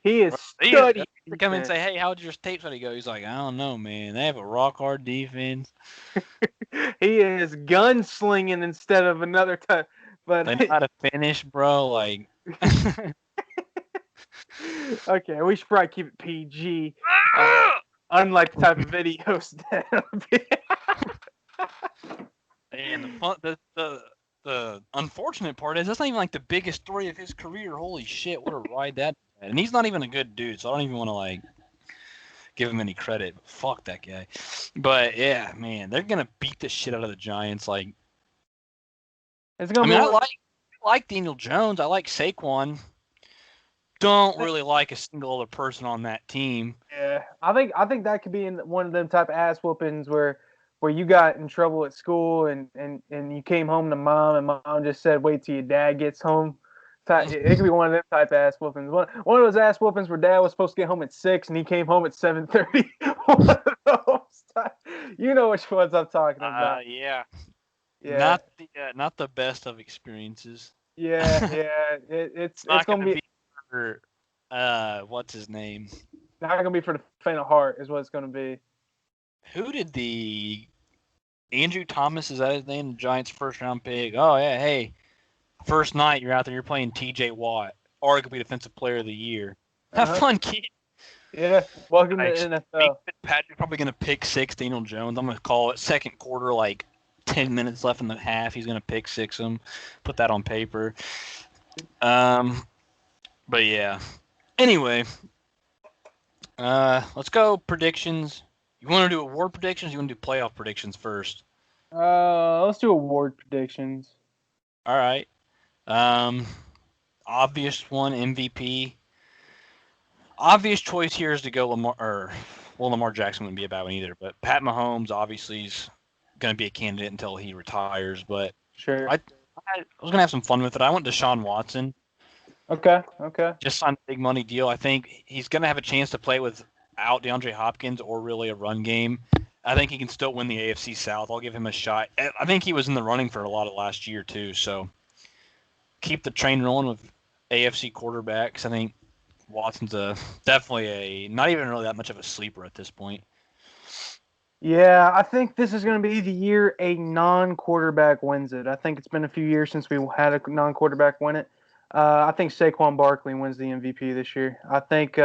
is They studying come in and defense. say, "Hey, how'd your tape study go?" He's like, "I don't know, man. They have a rock hard defense. He is gunslinging instead of another time. But They know how to finish, bro." Like, okay, we should probably keep it PG. Unlike the type of videos that. and the unfortunate part is that's not even like the biggest story of his career. Holy shit, what a ride that! And he's not even a good dude, so I don't even want to like give him any credit. Fuck that guy. But yeah, man, they're gonna beat the shit out of the Giants. Like, It's I gonna mean, be I like Daniel Jones. I like Saquon. Don't really like a single other person on that team. Yeah, I think that could be in one of them type of ass whoopings where you got in trouble at school and you came home to mom and mom just said wait till your dad gets home. It could be one of them type of ass whoopings. One of those ass whoopings where dad was supposed to get home at 6 and he came home at 7:30. One of those. You know which ones I'm talking about. Yeah. Yeah, Not the best of experiences. yeah. It's Not gonna gonna be be for what's his name? not gonna be for the faint of heart is what it's gonna be. Who did the Andrew Thomas, is that his name? The Giants first round pick. Oh yeah, hey. First night you're out there, you're playing TJ Watt, arguably defensive player of the year. Have Uh-huh. fun, kid. Yeah, welcome to Like, NFL. Fitzpatrick probably gonna pick six Daniel Jones. I'm gonna call it second quarter, like 10 minutes left in the half. He's gonna pick six him. Put that on paper. But yeah. Anyway, let's go predictions. You want to do award predictions? You want to do playoff predictions first? Let's do award predictions. All right. Obvious one MVP. Obvious choice here is to go Lamar. Lamar Jackson wouldn't be a bad one either. But Pat Mahomes obviously is going to be a candidate until he retires. But Sure. I was going to have some fun with it. I went Deshaun Watson. Okay. Just signed a big money deal. I think he's going to have a chance to play without DeAndre Hopkins or really a run game. I think he can still win the AFC South. I'll give him a shot. I think he was in the running for a lot of last year too. So keep the train rolling with AFC quarterbacks. I think Watson's definitely not even really that much of a sleeper at this point. Yeah, I think this is going to be the year a non-quarterback wins it. I think it's been a few years since we had a non-quarterback win it. I think Saquon Barkley wins the MVP this year. I think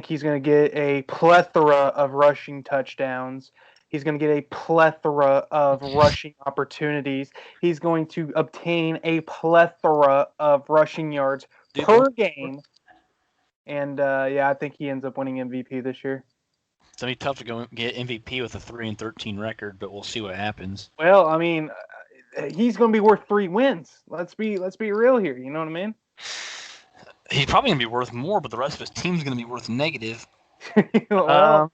he's going to get a plethora of rushing touchdowns. He's going to get a plethora of rushing opportunities. He's going to obtain a plethora of rushing yards per game. And yeah, I think he ends up winning MVP this year. It's gonna be tough to go get MVP with a 3-13 record, but we'll see what happens. Well, I mean, he's going to be worth 3 wins. Let's be real here. You know what I mean? He's probably gonna be worth more, but the rest of his team's gonna be worth negative. Well,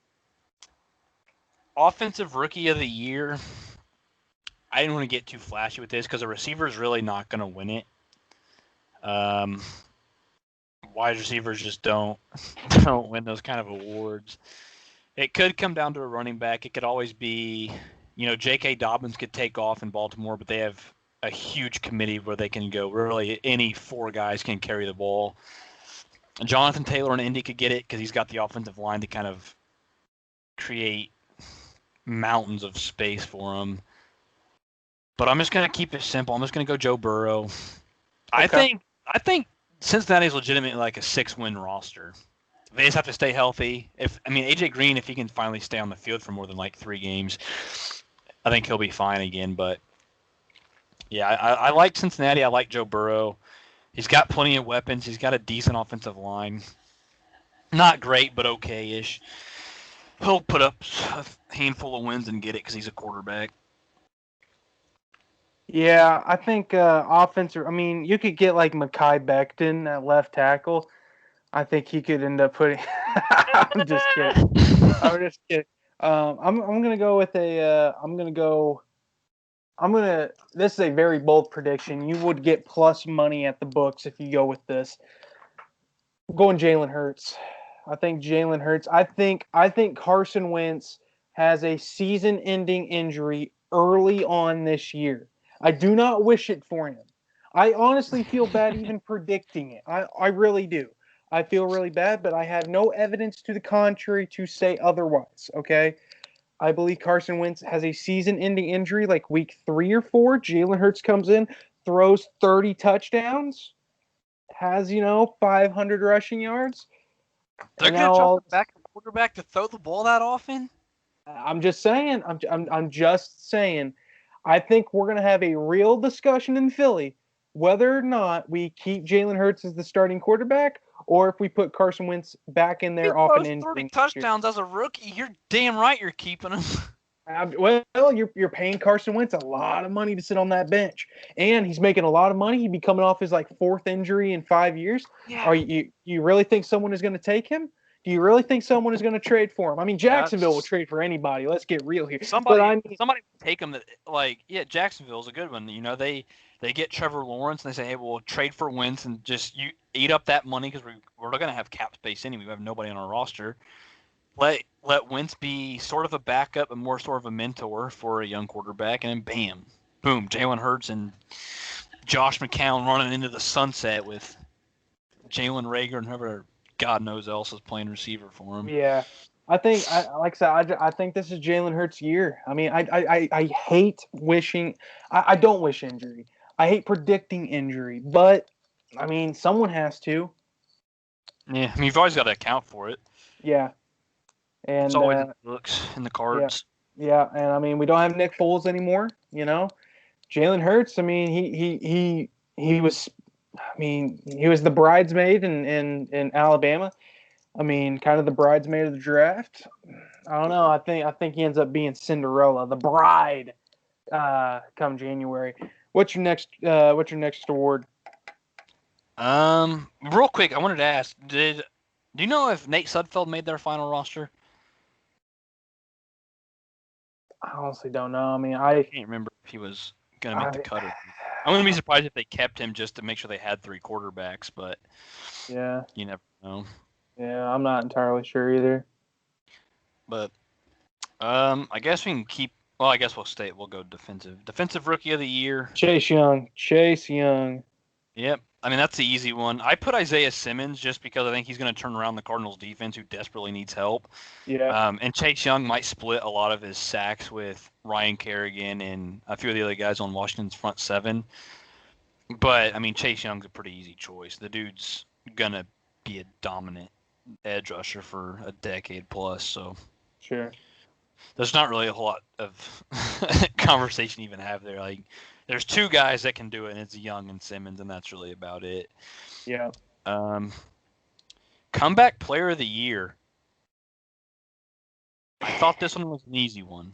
Offensive Rookie of the Year. I didn't want to get too flashy with this because a receiver is really not gonna win it. Wide receivers just don't win those kind of awards. It could come down to a running back. It could always be, J.K. Dobbins could take off in Baltimore, but they have a huge committee where they can go. Really, any 4 guys can carry the ball. Jonathan Taylor in Indy could get it because he's got the offensive line to kind of create mountains of space for him. But I'm just going to keep it simple. I'm just going to go Joe Burrow. Okay. I think Cincinnati's legitimately like a 6-win roster. They just have to stay healthy. AJ Green, if he can finally stay on the field for more than like 3 games, I think he'll be fine again. But yeah, I like Cincinnati. I like Joe Burrow. He's got plenty of weapons. He's got a decent offensive line. Not great, but okay-ish. He'll put up a handful of wins and get it because he's a quarterback. Yeah, I think offensive. I mean, you could get like Mekhi Becton at left tackle. I think he could end up putting. I'm just kidding. I'm gonna go with a. This is a very bold prediction. You would get plus money at the books if you go with this. I'm going Jalen Hurts. I think Jalen Hurts. I think Carson Wentz has a season-ending injury early on this year. I do not wish it for him. I honestly feel bad even predicting it. I really do. I feel really bad, but I have no evidence to the contrary to say otherwise. Okay. I believe Carson Wentz has a season-ending injury like week 3 or 4. Jalen Hurts comes in, throws 30 touchdowns, has 500 rushing yards, They're and gonna now trust the backup quarterback to throw the ball that often. I'm just saying. I'm just saying. I think we're gonna have a real discussion in Philly whether or not we keep Jalen Hurts as the starting quarterback or if we put Carson Wentz back in He there off an throws 30 injury next year. touchdowns as a rookie. You're damn right you're keeping him. Well, you're paying Carson Wentz a lot of money to sit on that bench, and he's making a lot of money. He'd be coming off his like 4th injury in 5 years. Yeah. Are you really think someone is going to take him? Do you really think someone is going to trade for him? I mean, Jacksonville will trade for anybody. Let's get real here. But I Somebody mean, somebody would take him. That Jacksonville's a good one. They get Trevor Lawrence and they say, hey, we'll trade for Wentz and just you eat up that money because we're not going to have cap space anyway. We have nobody on our roster. Let Wentz be sort of a backup and more sort of a mentor for a young quarterback, and then bam, boom, Jalen Hurts and Josh McCown running into the sunset with Jalen Rager and whoever God knows else is playing receiver for him. yeah, I think like I said, I think this is Jalen Hurts' year. I mean, I hate wishing. I don't wish injury. I hate predicting injury, but I mean, someone has to. Yeah, I mean, you've always got to account for it. Yeah, It's and always in the books, in the yeah, cards. yeah, and I mean, we don't have Nick Foles anymore. Jalen Hurts. I mean, he was. I mean, he was the bridesmaid in Alabama. I mean, kind of the bridesmaid of the draft. I don't know. I think he ends up being Cinderella, the bride, come January. What's your next award? Real quick, I wanted to ask, do you know if Nate Sudfeld made their final roster? I honestly don't know. I mean, I can't remember if he was gonna make the cut or not. I wouldn't be surprised if they kept him just to make sure they had 3 quarterbacks, but yeah, you never know. yeah, I'm not entirely sure either. But I guess we can keep. Well, I guess we'll go defensive. Defensive rookie of the year. Chase Young. Chase Young. Yep. I mean, that's the easy one. I put Isaiah Simmons just because I think he's going to turn around the Cardinals defense, who desperately needs help. Yeah. And Chase Young might split a lot of his sacks with Ryan Kerrigan and a few of the other guys on Washington's front seven. But, I mean, Chase Young's a pretty easy choice. The dude's going to be a dominant edge rusher for a decade plus, so Sure. there's not really a whole lot of conversation to even have there. Like, there's 2 guys that can do it, and it's Young and Simmons, and that's really about it. Yeah. Comeback player of the year. I thought this one was an easy one.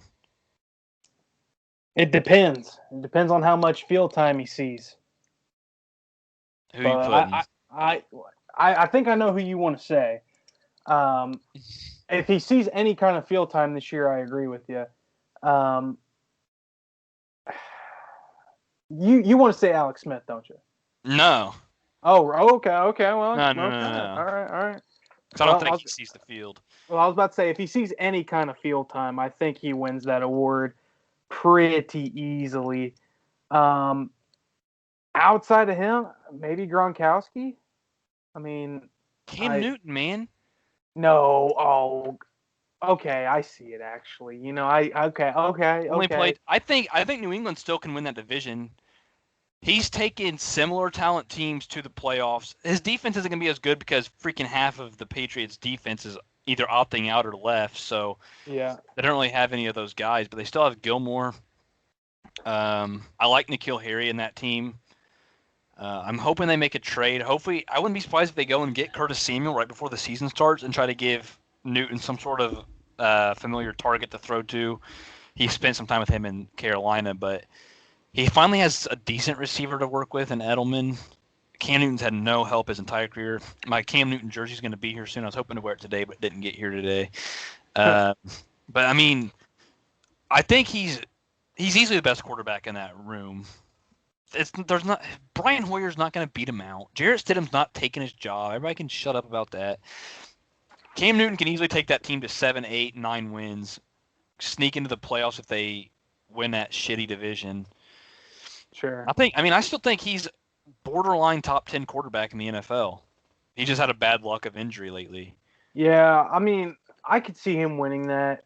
It depends. It depends on how much field time he sees. Who you putting? I think I know who you want to say. If he sees any kind of field time this year, I agree with you. You want to say Alex Smith, don't you? No. Oh, okay. Well, No. All right. Because I don't think he sees the field. Well, I was about to say, if he sees any kind of field time, I think he wins that award pretty easily. Outside of him, maybe Gronkowski. I mean, Cam Newton, man. No. Oh, okay. I see it actually. Only played. I think New England still can win that division. He's taken similar talent teams to the playoffs. His defense isn't going to be as good because freaking half of the Patriots' defense is either opting out or left. So yeah, they don't really have any of those guys, but they still have Gilmore. I like N'Keal Harry in that team. I'm hoping they make a trade. Hopefully, I wouldn't be surprised if they go and get Curtis Samuel right before the season starts and try to give Newton some sort of familiar target to throw to. He spent some time with him in Carolina, but he finally has a decent receiver to work with in Edelman. Cam Newton's had no help his entire career. My Cam Newton jersey is going to be here soon. I was hoping to wear it today, but didn't get here today. But I mean, I think he's easily the best quarterback in that room. There's not Brian Hoyer's not going to beat him out. Jarrett Stidham's not taking his job. Everybody can shut up about that. Cam Newton can easily take that team to 7, 8, 9 wins, sneak into the playoffs if they win that shitty division. Sure. I still think he's borderline top 10 quarterback in the NFL. He just had a bad luck of injury lately. Yeah, I mean, I could see him winning that.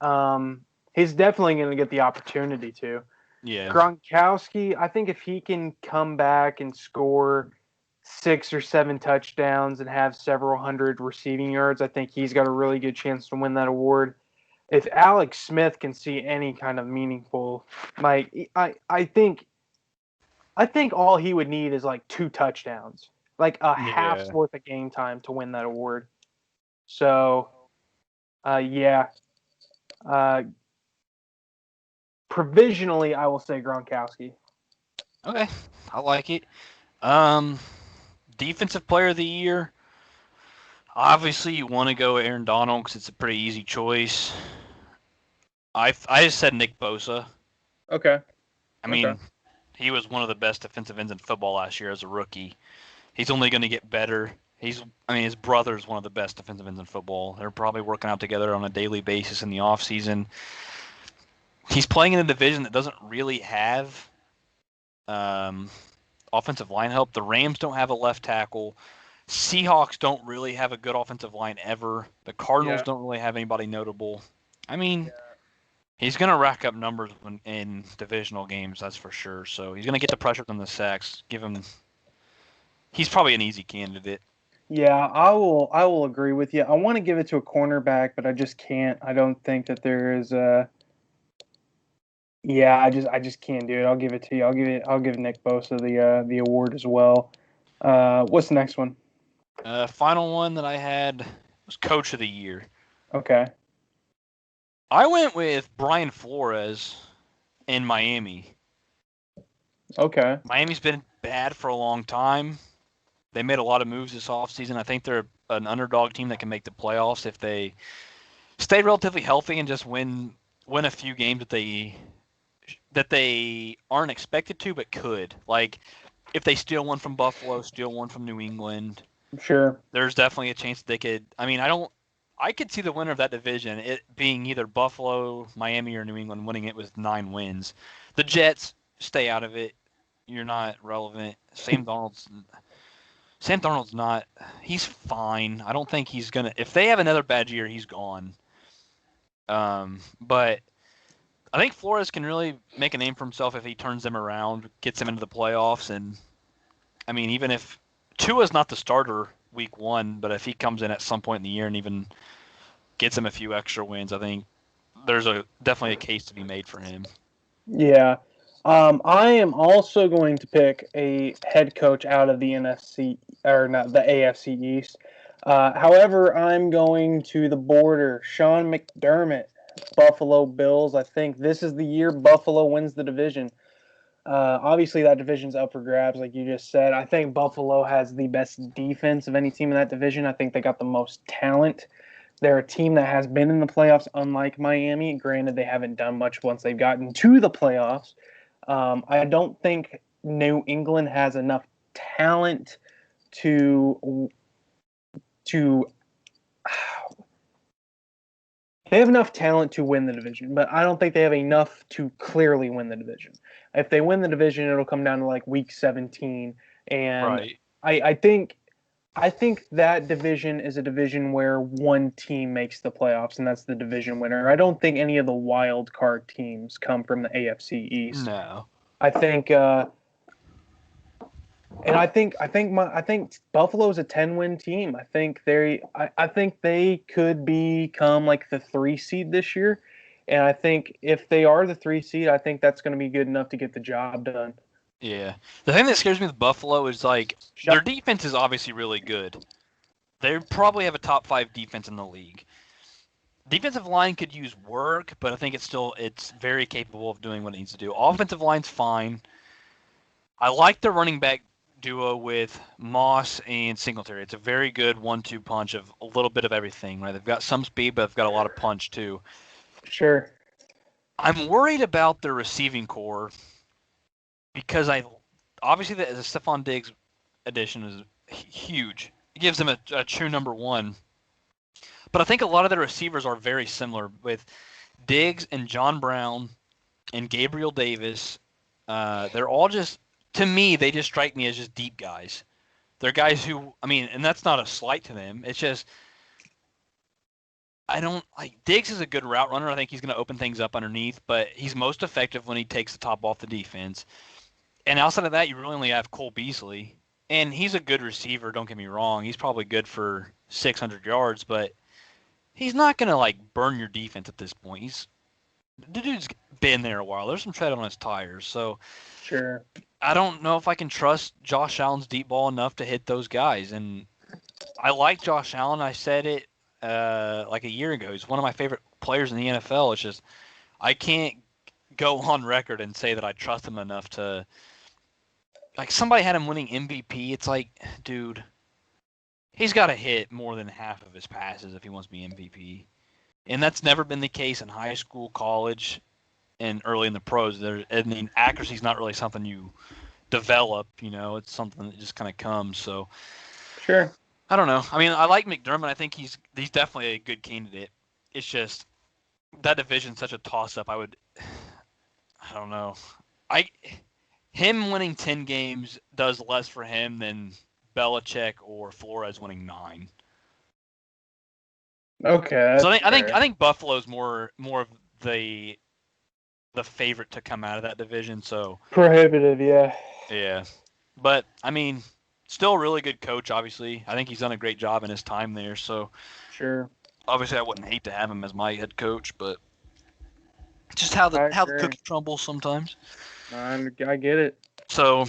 He's definitely going to get the opportunity to. Yeah. Gronkowski, I think if he can come back and score 6 or 7 touchdowns and have several hundred receiving yards, I think he's got a really good chance to win that award. If Alex Smith can see any kind of meaningful, like I think all he would need is like 2 touchdowns, like a half's Yeah. worth of game time to win that award. So, yeah, uh, provisionally, I will say Gronkowski. Okay. I like it. Defensive player of the year. Obviously, you want to go Aaron Donald because it's a pretty easy choice. I just said Nick Bosa. Okay. I mean, he was one of the best defensive ends in football last year as a rookie. He's only going to get better. His brother's one of the best defensive ends in football. They're probably working out together on a daily basis in the offseason. He's playing in a division that doesn't really have offensive line help. The Rams don't have a left tackle. Seahawks don't really have a good offensive line ever. The Cardinals don't really have anybody notable. I mean, he's going to rack up numbers in divisional games, that's for sure. So he's going to get the pressure from the sacks. He's probably an easy candidate. Yeah, I will agree with you. I want to give it to a cornerback, but I just can't. I don't think that there is a. Yeah, I just can't do it. I'll give it to you. I'll give Nick Bosa the award as well. What's the next one? Final one that I had was Coach of the Year. Okay. I went with Brian Flores in Miami. Okay. Miami's been bad for a long time. They made a lot of moves this offseason. I think they're an underdog team that can make the playoffs if they stay relatively healthy and just win a few games that they aren't expected to but could. Like if they steal one from Buffalo, steal one from New England, Sure. there's definitely a chance that they could. I mean, I could see the winner of that division it being either Buffalo, Miami, or New England winning it with 9 wins. The Jets stay out of it. You're not relevant. Sam Darnold's not. He's fine. I don't think he's gonna. If they have another bad year, he's gone. But I think Flores can really make a name for himself if he turns them around, gets them into the playoffs, and I mean, even if Tua's not the starter week 1, but if he comes in at some point in the year and even gets them a few extra wins, I think there's definitely a case to be made for him. Yeah. I am also going to pick a head coach out of the NFC or not the AFC East. However, I'm going to the border. Sean McDermott, Buffalo Bills. I think this is the year Buffalo wins the division. Obviously, that division's up for grabs, like you just said. I think Buffalo has the best defense of any team in that division. I think they got the most talent. They're a team that has been in the playoffs, unlike Miami. Granted, they haven't done much once they've gotten to the playoffs. I don't think New England has enough talent to they have enough talent to win the division, but I don't think they have enough to clearly win the division. If they win the division, it'll come down to like week 17, and Right. I think that division is a division where one team makes the playoffs, and that's the division winner. I don't think any of the wild card teams come from the AFC East. No. I think, and I think Buffalo's a 10-win team. I think they could become like the 3 seed this year, and I think if they are the 3 seed, I think that's going to be good enough to get the job done. Yeah. The thing that scares me with Buffalo is like their defense is obviously really good. They probably have a top 5 defense in the league. Defensive line could use work, but I think it's very capable of doing what it needs to do. Offensive line's fine. I like the running back duo with Moss and Singletary. It's a very good 1-2 punch of a little bit of everything. Right? They've got some speed, but they've got a lot of punch too. Sure. I'm worried about their receiving core because obviously the Stephon Diggs addition is huge. It gives them a true number one. But I think a lot of the receivers are very similar with Diggs and John Brown and Gabriel Davis. They're all just, to me, they just strike me as just deep guys. They're guys who, I mean, and that's not a slight to them. It's just, I don't like Diggs is a good route runner. I think he's going to open things up underneath, but he's most effective when he takes the top off the defense. And outside of that, you really only have Cole Beasley, and he's a good receiver. Don't get me wrong; he's probably good for 600 yards, but he's not going to like burn your defense at this point. The dude's been there a while. There's some tread on his tires, so Sure. I don't know if I can trust Josh Allen's deep ball enough to hit those guys. And I like Josh Allen. I said it like a year ago. He's one of my favorite players in the NFL. It's just I can't go on record and say that I trust him enough to. Like somebody had him winning MVP. It's like, dude, he's got to hit more than half of his passes if he wants to be MVP. And that's never been the case in high school, college, and early in the pros. Accuracy is not really something you develop. It's something that just kind of comes. So Sure. I don't know. I mean, I like McDermott. I think he's definitely a good candidate. It's just that division's such a toss up. I don't know. I him winning 10 games does less for him than Belichick or Flores winning 9. Okay, So that's I think Buffalo's more of the favorite to come out of that division. So prohibitive, yeah. yeah, but I mean, still a really good coach. Obviously, I think he's done a great job in his time there. So Sure. obviously, I wouldn't hate to have him as my head coach, but just how the I agree. cookie crumbles sometimes. I get it. So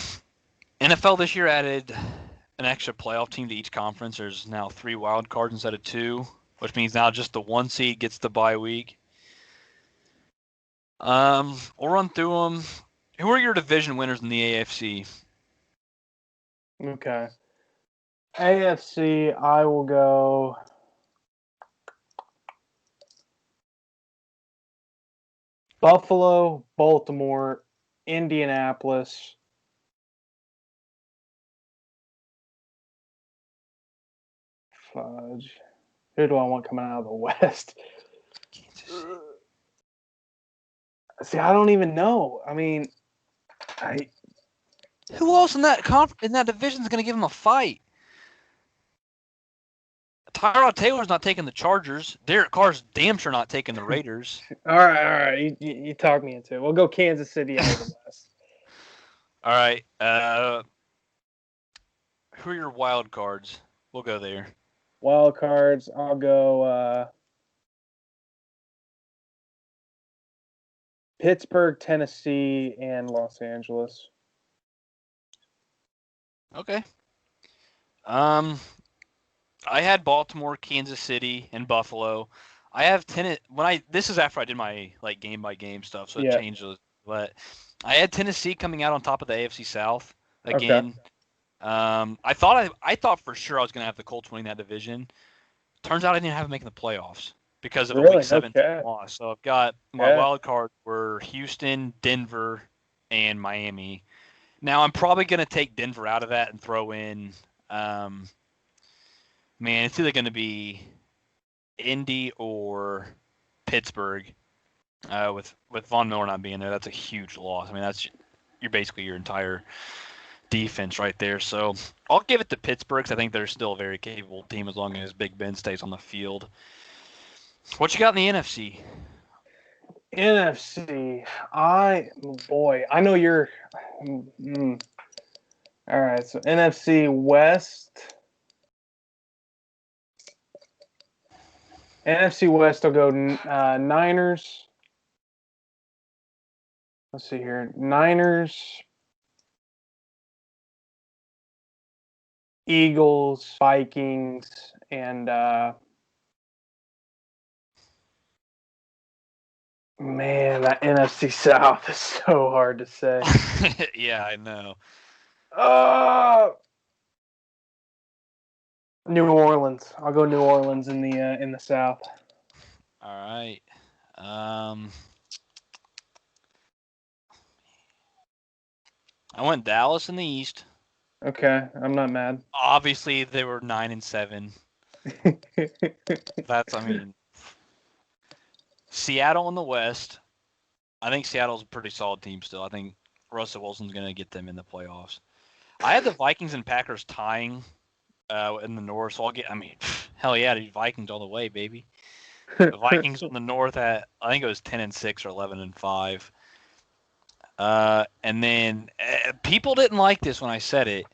NFL this year added an extra playoff team to each conference. There's now 3 wild cards instead of 2, which means now just the 1 seed gets the bye week. We'll run through them. Who are your division winners in the AFC? Okay. AFC, I will go Buffalo, Baltimore, Indianapolis. Fudge. Who do I want coming out of the West? Kansas. See, I don't even know. I mean, Who else in that division is going to give him a fight? Tyrod Taylor's not taking the Chargers. Derek Carr's damn sure not taking the Raiders. All right. You talk me into it. We'll go Kansas City out of the West. All right. Who are your wild cards? We'll go there. Wild cards, I'll go Pittsburgh, Tennessee, and Los Angeles. Okay. I had Baltimore, Kansas City, and Buffalo. I have this is after I did my like game by game stuff, so it changed. But I had Tennessee coming out on top of the AFC South again. Okay. I thought for sure I was going to have the Colts winning that division. Turns out I didn't have them making the playoffs because of a Week 17 loss. So I've got my wild card were Houston, Denver, and Miami. Now I'm probably going to take Denver out of that and throw in. Man, it's either going to be Indy or Pittsburgh. With Von Miller not being there, that's a huge loss. I mean, you're basically your entire defense right there. So I'll give it to Pittsburgh because I think they're still a very capable team as long as Big Ben stays on the field. What you got in the NFC? NFC, I know you're. All right, so NFC West. NFC West, I'll go Niners. Let's see here. Niners, Eagles, Vikings, and man, that NFC South is so hard to say. Yeah, I know. New Orleans. I'll go New Orleans in the South. All right. I went Dallas in the East. Okay, I'm not mad. Obviously, they were 9-7. I mean, Seattle in the West. I think Seattle's a pretty solid team still. I think Russell Wilson's going to get them in the playoffs. I had the Vikings and Packers tying in the North, so hell yeah, dude, Vikings all the way, baby. The Vikings in the North I think it was 10-6 or 11-5. And then people didn't like this when I said it.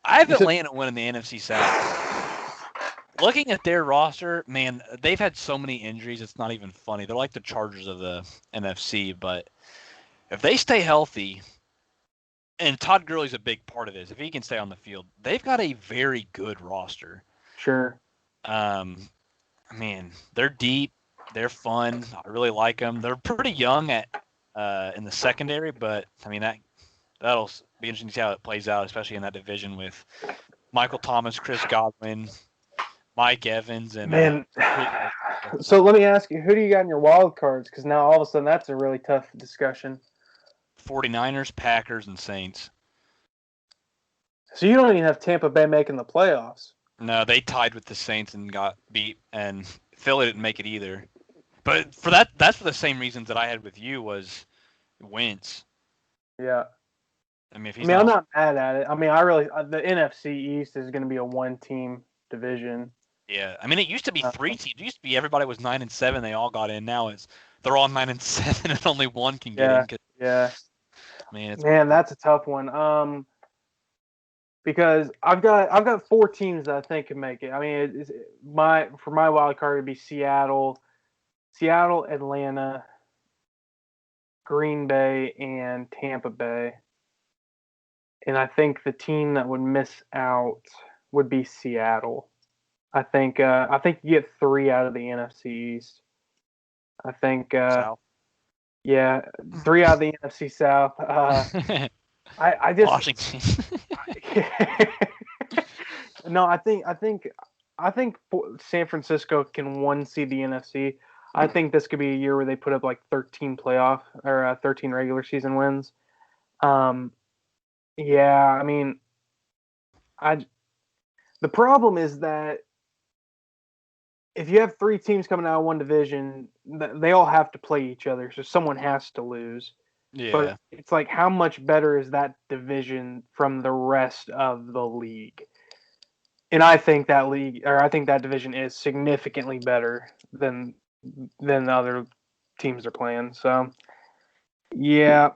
I have Atlanta winning the NFC South. Looking at their roster, man, they've had so many injuries, it's not even funny. They're like the Chargers of the NFC, but if they stay healthy, and Todd Gurley's a big part of this, if he can stay on the field, they've got a very good roster. Sure. Man, they're deep, they're fun. I really like them. They're pretty young in the secondary, but I mean that'll be interesting to see how it plays out, especially in that division with Michael Thomas, Chris Godwin, Mike Evans, and man. So let me ask you, who do you got in your wild cards? Because now all of a sudden that's a really tough discussion. 49ers, Packers, and Saints. So you don't even have Tampa Bay making the playoffs. No, they tied with the Saints and got beat, and Philly didn't make it either. But that's for the same reasons that I had with you was Wentz. Yeah. I mean, I'm not mad at it. I mean, the NFC East is going to be a one-team division. Yeah, I mean, it used to be 3 teams. It used to be everybody was 9-7. They all got in. Now they're all 9-7, and only one can get in. Yeah. Man, that's a tough one. Because I've got 4 teams that I think can make it. I mean, for my wild card would be Seattle, Atlanta, Green Bay, and Tampa Bay. And I think the team that would miss out would be Seattle. I think you get 3 out of the NFC East. I think South. Yeah, 3 out of the NFC South. I just Washington. No, I think San Francisco can 1 seed the NFC. I think this could be a year where they put up like 13 playoff or 13 regular season wins. Yeah, I mean, the problem is that if you have 3 teams coming out of one division, they all have to play each other, so someone has to lose. Yeah. But it's like, how much better is that division from the rest of the league? And I think that division is significantly better than the other teams are playing. So, yeah,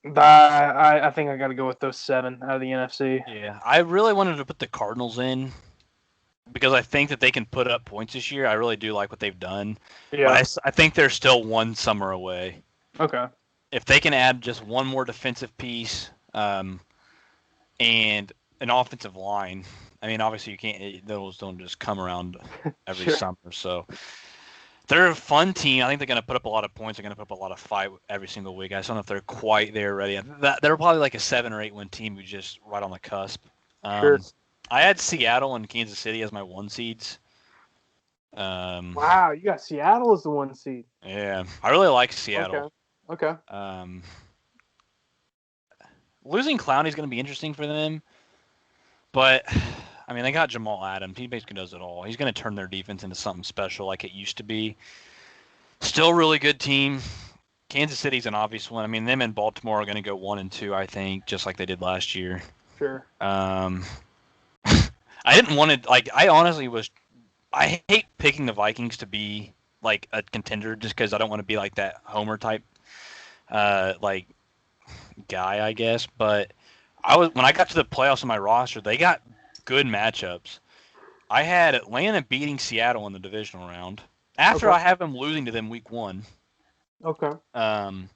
I think I got to go with those 7 out of the NFC. Yeah, I really wanted to put the Cardinals in because I think that they can put up points this year. I really do like what they've done. Yeah. But I think they're still one summer away. Okay. If they can add just one more defensive piece and an offensive line, I mean, obviously you can't; those don't just come around every summer. So they're a fun team. I think they're going to put up a lot of points. They're going to put up a lot of fight every single week. I just don't know if they're quite there ready. They're probably like a 7 or 8 win team who's just right on the cusp. Sure. I had Seattle and Kansas City as my 1 seeds. Wow, you got Seattle as the 1 seed. Yeah, I really like Seattle. Okay. Losing Clowney is going to be interesting for them, but I mean, they got Jamal Adams. He basically does it all. He's going to turn their defense into something special like it used to be. Still a really good team. Kansas City's an obvious one. I mean, them and Baltimore are going to go 1-2, I think, just like they did last year. Sure. I didn't want to, I hate picking the Vikings to be like a contender just because I don't want to be like that homer type guy, I guess. But when I got to the playoffs in my roster, they got good matchups. I had Atlanta beating Seattle in the divisional round after I have them losing to them week 1. Okay. I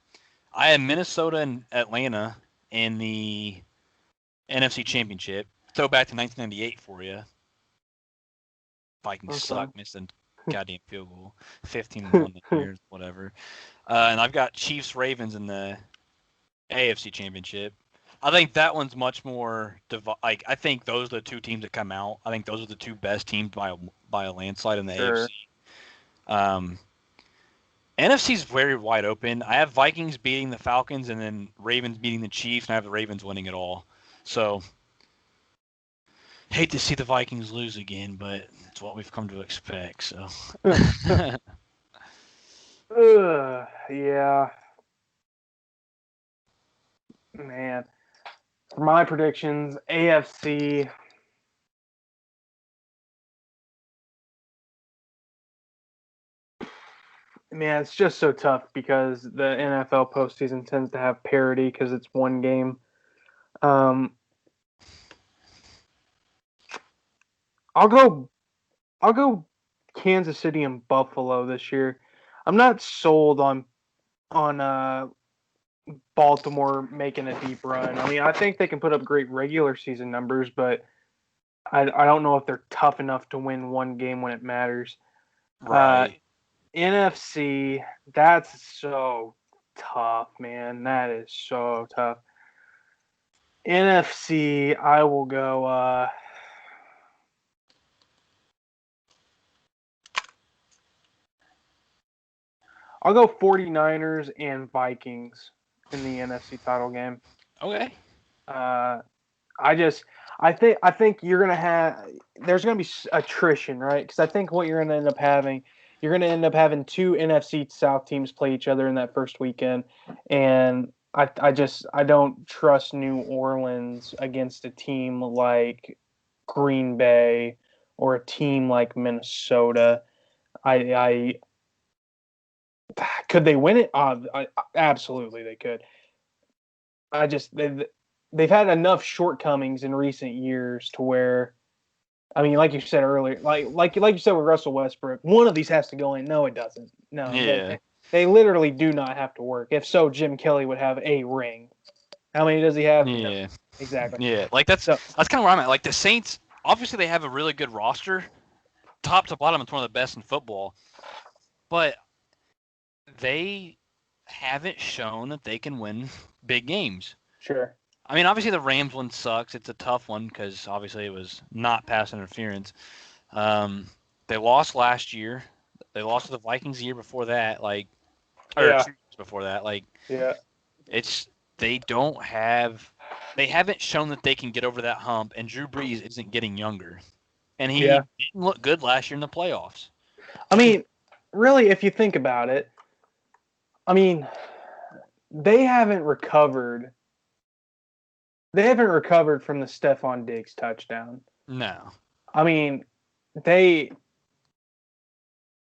had Minnesota and Atlanta in the NFC Championship. Throw back to 1998 for you. Vikings suck, missing goddamn field goal. 15-1 years, whatever. And I've got Chiefs Ravens in the AFC Championship. I think that one's much more I think those are the 2 teams that come out. I think those are the 2 best teams by a landslide in the AFC. NFC's very wide open. I have Vikings beating the Falcons and then Ravens beating the Chiefs, and I have the Ravens winning it all. So, hate to see the Vikings lose again, but it's what we've come to expect. So, Yeah. Man. For my predictions, AFC. Man, it's just so tough because the NFL postseason tends to have parity because it's one game. Um, I'll go. I'll go Kansas City and Buffalo this year. I'm not sold on Baltimore making a deep run. I mean, I think they can put up great regular season numbers, but I don't know if they're tough enough to win one game when it matters. right. NFC, that's so tough, man. That is so tough. NFC, I will go. I'll go 49ers and Vikings in the NFC title game. Okay. Uh, I think you're gonna have there's gonna be attrition, right? Because I think what you're gonna end up having two NFC South teams play each other in that first weekend, and I don't trust New Orleans against a team like Green Bay or a team like Minnesota. I could they win it? Absolutely they could. I just they've had enough shortcomings in recent years to where I mean, like you said earlier, like you said with Russell Westbrook, one of these has to go in. No, it doesn't. No, Yeah. they literally do not have to work. If so, Jim Kelly would have a ring. How many does he have? No. Yeah. Exactly. Yeah. Like that's So kind of where I'm at. Like the Saints, obviously they have a really good roster, top to bottom. It's one of the best in football, but they haven't shown that they can win big games. sure. I mean, obviously the Rams one sucks. It's a tough one because obviously it was not pass interference. They lost last year. They lost to the Vikings the year before that, or Yeah. 2 years before that. Yeah. It's they haven't shown that they can get over that hump, and Drew Brees isn't getting younger, and he Yeah. didn't look good last year in the playoffs. I mean, really, if you think about it, I mean, they haven't recovered. They haven't recovered from the Stephon Diggs touchdown. No. I mean, they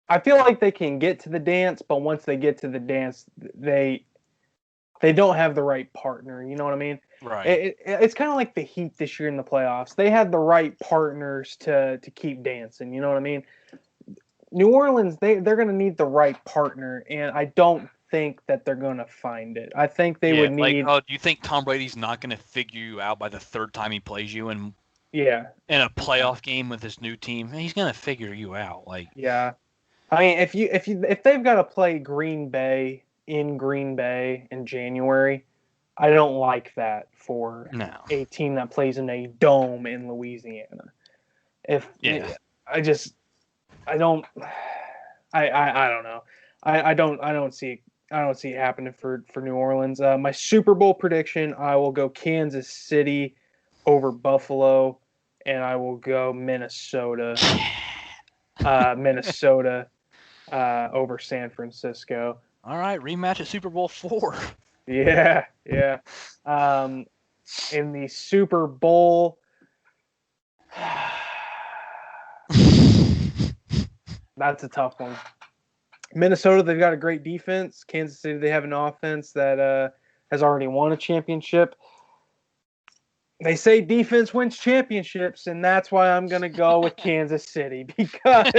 I feel like they can get to the dance, but once they get to the dance, they don't have the right partner. You know what I mean? Right. It's kind of like the Heat this year in the playoffs. They had the right partners to keep dancing. You know what I mean? New Orleans, they're going to need the right partner, and I don't think that they're going to find it. I think they Yeah. would need. Oh, do you think Tom Brady's not going to figure you out by the third time he plays you Yeah. in a playoff game with his new team? He's going to figure you out. Yeah. I mean, if they've got to play Green Bay in Green Bay in January, I don't like that for No. a team that plays in a dome in Louisiana. If Yeah. I don't I don't know. I don't see it happening for New Orleans. My Super Bowl prediction, I will go Kansas City over Buffalo, and I will go Minnesota. Minnesota over San Francisco. All right, rematch at Super Bowl 4. Yeah, yeah. In the Super Bowl, that's a tough one. Minnesota, they've got a great defense. Kansas City, they have an offense that has already won a championship. They say defense wins championships, and that's why I'm going to go with Kansas City because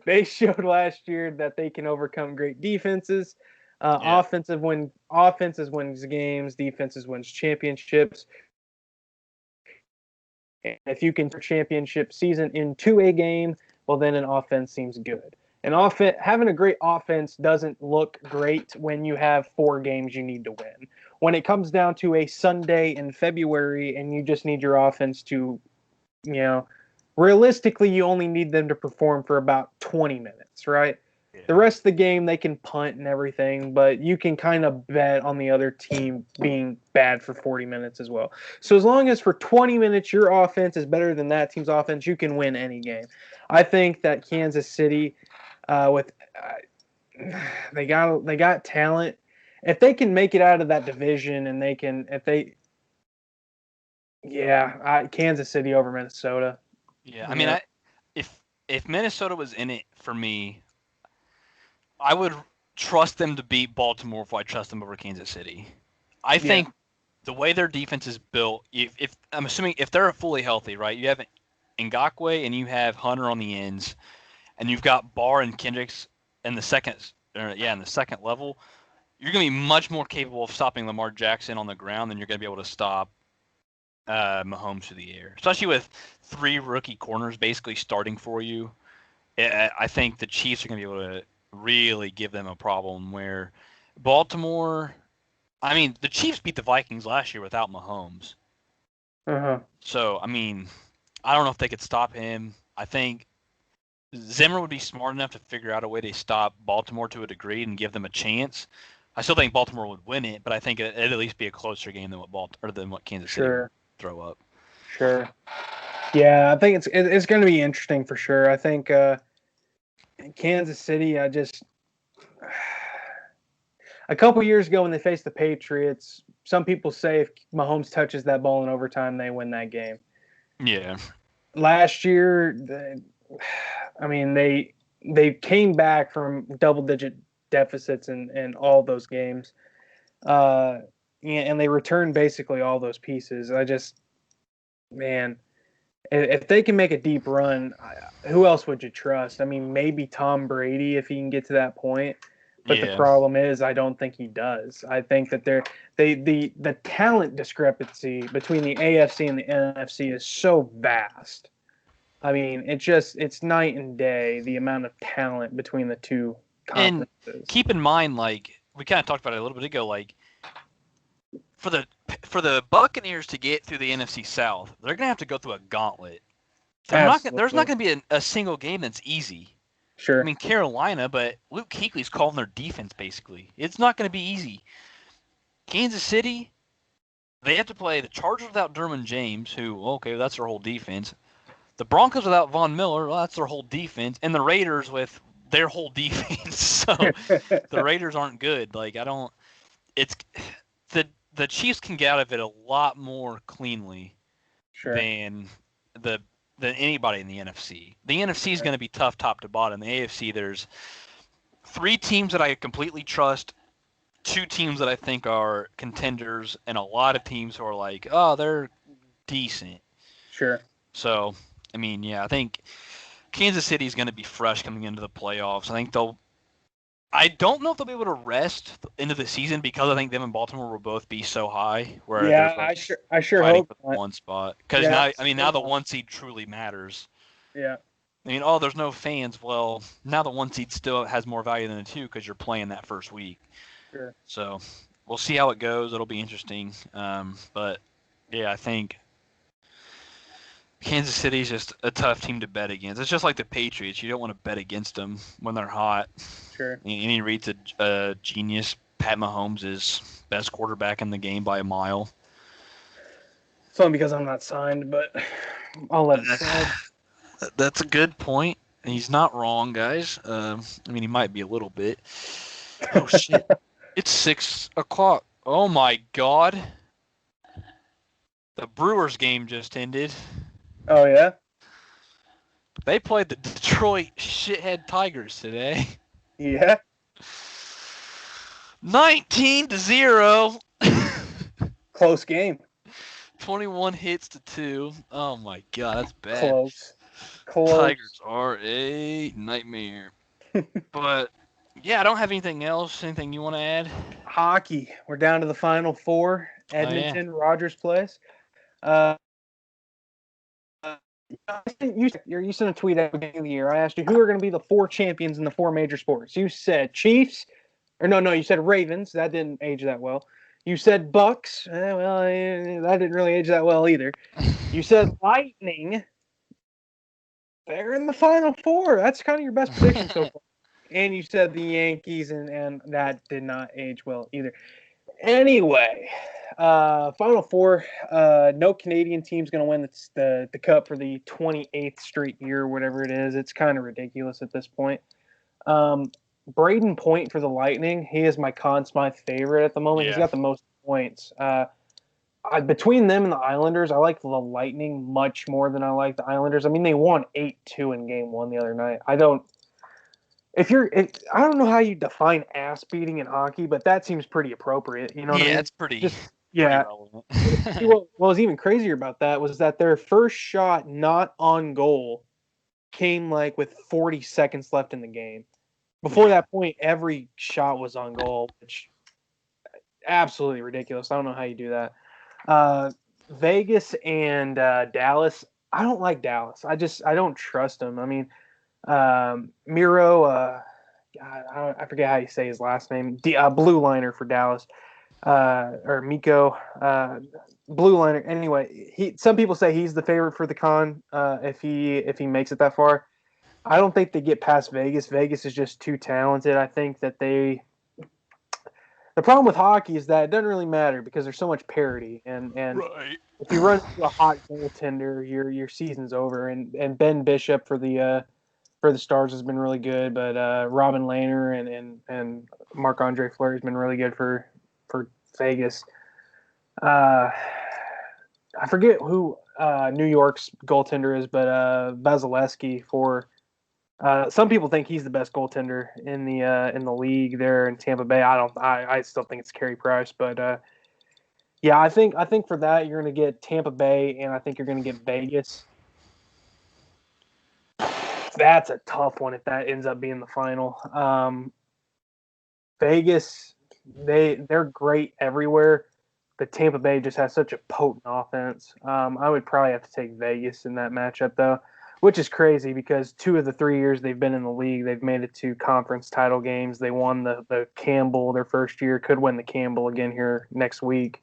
they showed last year that they can overcome great defenses. Yeah. Offenses wins games, defenses wins championships. And if you can turn championship season into a game, well, then an offense seems good. Having a great offense doesn't look great when you have 4 games you need to win. When it comes down to a Sunday in February and you just need your offense to, realistically, you only need them to perform for about 20 minutes, right? The rest of the game, they can punt and everything, but you can kind of bet on the other team being bad for 40 minutes as well. So as long as for 20 minutes your offense is better than that team's offense, you can win any game. I think that Kansas City, they got talent. If they can make it out of that division, and Kansas City over Minnesota. Yeah, I mean, if Minnesota was in it for me, I would trust them to beat Baltimore if I trust them over Kansas City. I think the way their defense is built, if I'm assuming if they're fully healthy, right? You have Ngakoue and you have Hunter on the ends, and you've got Barr and Kendricks in the second level. You're going to be much more capable of stopping Lamar Jackson on the ground than you're going to be able to stop Mahomes through the air, especially with 3 rookie corners basically starting for you. I think the Chiefs are going to be able to really give them a problem where Baltimore, I mean, the Chiefs beat the Vikings last year without Mahomes. So, I mean, I don't know if they could stop him. I think Zimmer would be smart enough to figure out a way to stop Baltimore to a degree and give them a chance. I still think Baltimore would win it, but I think it'd at least be a closer game than what Kansas City would throw up. Sure. Yeah, I think it's going to be interesting for sure. I think Kansas City, a couple years ago when they faced the Patriots, some people say if Mahomes touches that ball in overtime, they win that game. Yeah. Last year, they came back from double-digit deficits in all those games, and they returned basically all those pieces. If they can make a deep run, who else would you trust? I mean, maybe Tom Brady if he can get to that point. But the problem is, I don't think he does. I think that the talent discrepancy between the AFC and the NFC is so vast. I mean, it's night and day, the amount of talent between the two conferences. And keep in mind, like we kind of talked about it a little bit ago, like for the Buccaneers to get through the NFC South, they're gonna have to go through a gauntlet. There's not gonna be a single game that's easy. Sure. I mean Carolina, but Luke Kuechly's calling their defense basically. It's not gonna be easy. Kansas City, they have to play the Chargers without Derwin James, that's their whole defense. The Broncos without Von Miller, that's their whole defense, and the Raiders with their whole defense. So the Raiders aren't good. Like the Chiefs can get out of it a lot more cleanly than anybody in the NFC. The NFC is going to be tough top to bottom. The AFC, there's 3 teams that I completely trust, 2 teams that I think are contenders, and a lot of teams who are like, oh, they're decent. Sure. So, I mean, I think Kansas City is going to be fresh coming into the playoffs. I don't know if they'll be able to rest into the season because I think them and Baltimore will both be so high. I sure hope for the 1 spot. Because now the 1 seed truly matters. Yeah. I mean, there's no fans. Well, now the 1 seed still has more value than the 2 because you're playing that first week. Sure. So we'll see how it goes. It'll be interesting. But I think Kansas City is just a tough team to bet against. It's just like the Patriots. You don't want to bet against them when they're hot. Sure. Andy Reid's a genius. Pat Mahomes is best quarterback in the game by a mile. It's only because I'm not signed, but I'll let it slide. That's a good point. He's not wrong, guys. I mean, he might be a little bit. Oh, shit. It's 6 o'clock. Oh, my God. The Brewers game just ended. Oh, yeah? They played the Detroit shithead Tigers today. Yeah? 19-0. Close game. 21 hits to 2. Oh, my God. That's bad. Close. Tigers are a nightmare. But, I don't have anything else. Anything you want to add? Hockey. We're down to the Final Four. Edmonton, Rogers Place. You sent a tweet at the beginning of the year. I asked you who are going to be the 4 champions in the 4 major sports. You said Chiefs. Or no, you said Ravens. That didn't age that well. You said Bucks. That didn't really age that well either. You said Lightning. They're in the Final Four. That's kind of your best prediction so far. And you said the Yankees, and that did not age well either. Anyway, Final Four. No Canadian team's going to win the cup for the 28th straight year, whatever it is. It's kind of ridiculous at this point. Braden Point for the Lightning. He is my Conn Smythe favorite at the moment. He's Yeah. got the most points. Between them and the Islanders, I like the Lightning much more than I like the Islanders. I mean, they won 8-2 in Game 1 the other night. I don't know how you define ass beating in hockey, but that seems pretty appropriate. You know what I mean? It's pretty Just pretty yeah. relevant. What was even crazier about that was that their first shot not on goal came like with 40 seconds left in the game. Before that point, every shot was on goal, which absolutely ridiculous. I don't know how you do that. Vegas and Dallas. I don't like Dallas. I don't trust them. I mean, Miro. God, I forget how you say his last name. Blue liner for Dallas. Or Miko. Blue liner. Anyway, some people say he's the favorite for the con if he makes it that far. I don't think they get past Vegas. Vegas is just too talented. I think that the problem with hockey is that it doesn't really matter because there's so much parity, and Right. if you run into a hot goaltender, your season's over. And Ben Bishop for the Stars has been really good, but Robin Lehner and Marc-Andre Fleury has been really good for Vegas. I forget who New York's goaltender is, but Vasilevsky for. Some people think he's the best goaltender in the league there in Tampa Bay. I don't. I still think it's Carey Price, but yeah, I think for that you're going to get Tampa Bay, and I think you're going to get Vegas. That's a tough one if that ends up being the final. Vegas, they're great everywhere, but Tampa Bay just has such a potent offense. I would probably have to take Vegas in that matchup though, which is crazy because 2 of the 3 years they've been in the league, they've made it to conference title games. They won the Campbell their first year, could win the Campbell again here next week,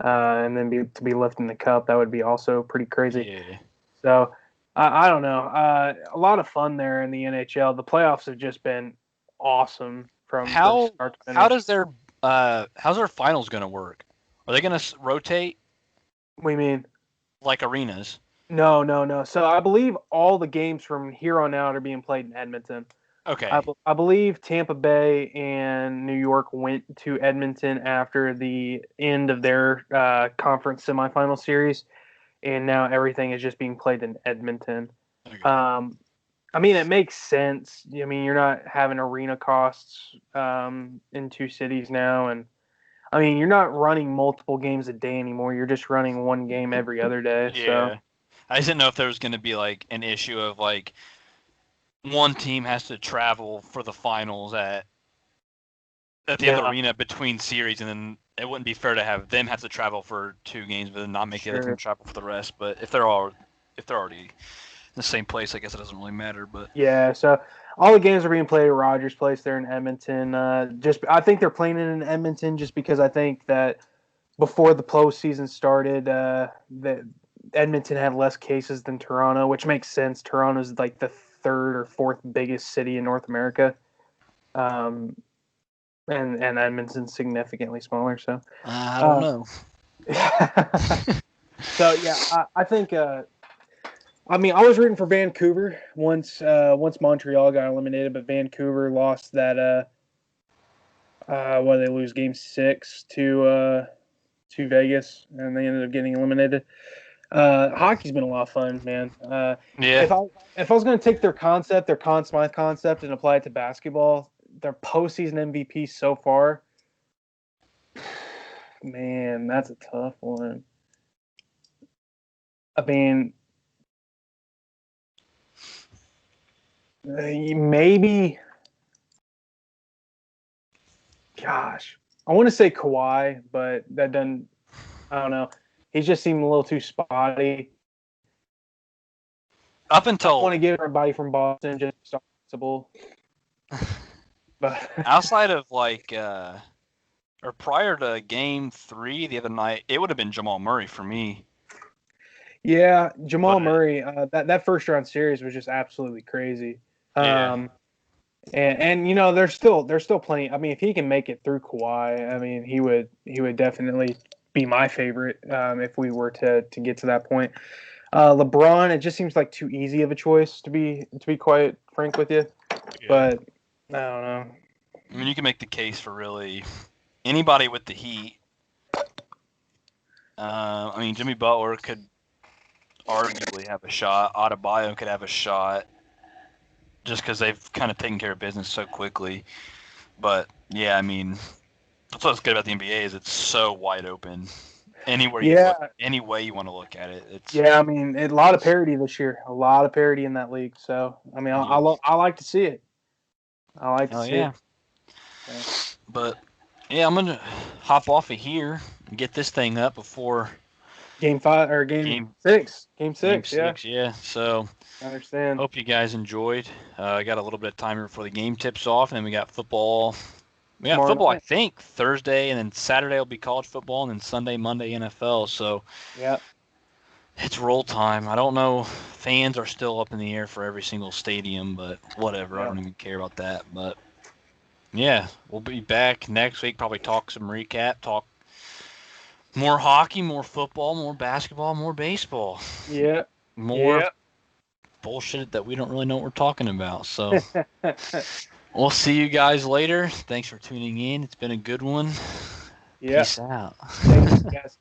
and then to be lifting the cup. That would be also pretty crazy. Yeah. So I don't know. A lot of fun there in the NHL. The playoffs have just been awesome from start to finish. How's their finals gonna work? Are they gonna rotate What do you mean? like arenas? No. So I believe all the games from here on out are being played in Edmonton. Okay. I believe Tampa Bay and New York went to Edmonton after the end of their conference semifinal series, and now everything is just being played in Edmonton. Okay. I mean, it makes sense. I mean, you're not having arena costs in 2 cities now, and I mean, you're not running multiple games a day anymore. You're just running one game every other day. Yeah. So I just didn't know if there was gonna be like an issue of like one team has to travel for the finals at the other arena between series, and then it wouldn't be fair to have them have to travel for 2 games, but then not make the other team travel for the rest. But if they're already in the same place, I guess it doesn't really matter. But yeah, so all the games are being played at Rogers Place there in Edmonton. I think they're playing it in Edmonton just because I think that before the postseason started, that Edmonton had less cases than Toronto, which makes sense. Toronto's like the 3rd or 4th biggest city in North America, and Edmonton's significantly smaller. So I don't know. So yeah, I think. I mean, I was rooting for Vancouver once Montreal got eliminated, but Vancouver lost that. What did they lose? Game 6 to Vegas, and they ended up getting eliminated. Hockey's been a lot of fun, man. Yeah. If I was going to take their Conn Smythe concept, and apply it to basketball, their postseason MVP so far, man, that's a tough one. I mean, maybe. Gosh, I want to say Kawhi, but that doesn't. I don't know. He just seemed a little too spotty. Up I until want to give everybody from Boston just responsible. But outside of like or prior to Game 3 the other night, it would have been Jamal Murray for me. yeah, Jamal Murray. That first round series was just absolutely crazy. Yeah. And you know, there's still plenty. I mean, if he can make it through Kawhi, I mean, he would definitely be my favorite if we were to get to that point. LeBron, it just seems like too easy of a choice to be quite frank with you. Yeah. But I don't know. I mean, you can make the case for really anybody with the Heat. I mean, Jimmy Butler could arguably have a shot. Adebayo could have a shot, just because they've kind of taken care of business so quickly. But yeah, I mean, that's what's good about the NBA is it's so wide open. Anywhere you Yeah, look, any way you want to look at it, it's yeah. I mean, a lot of parity this year. A lot of parity in that league. So I mean, yeah, I like to see it. I like to hell see yeah. it. So, But yeah, I'm gonna hop off of here and get this thing up before game 5 or game game 6. Game game 6. Yeah, 6. Yeah, so I understand. hope you guys enjoyed. I got a little bit of time here before the game tips off, and then we got football. We got Tomorrow football, I night. think, Thursday, and then Saturday will be college football, and then Sunday, Monday, NFL. So Yeah. it's roll time. I don't know. Fans are still up in the air for every single stadium, but whatever. I Yeah. don't even care about that. But yeah, we'll be back next week. Probably talk some recap, talk more hockey, more football, more basketball, more baseball, Yeah. more Yeah. bullshit that we don't really know what we're talking about. So we'll see you guys later. Thanks for tuning in. It's been a good one. Yeah. Peace out. Thank you, guys.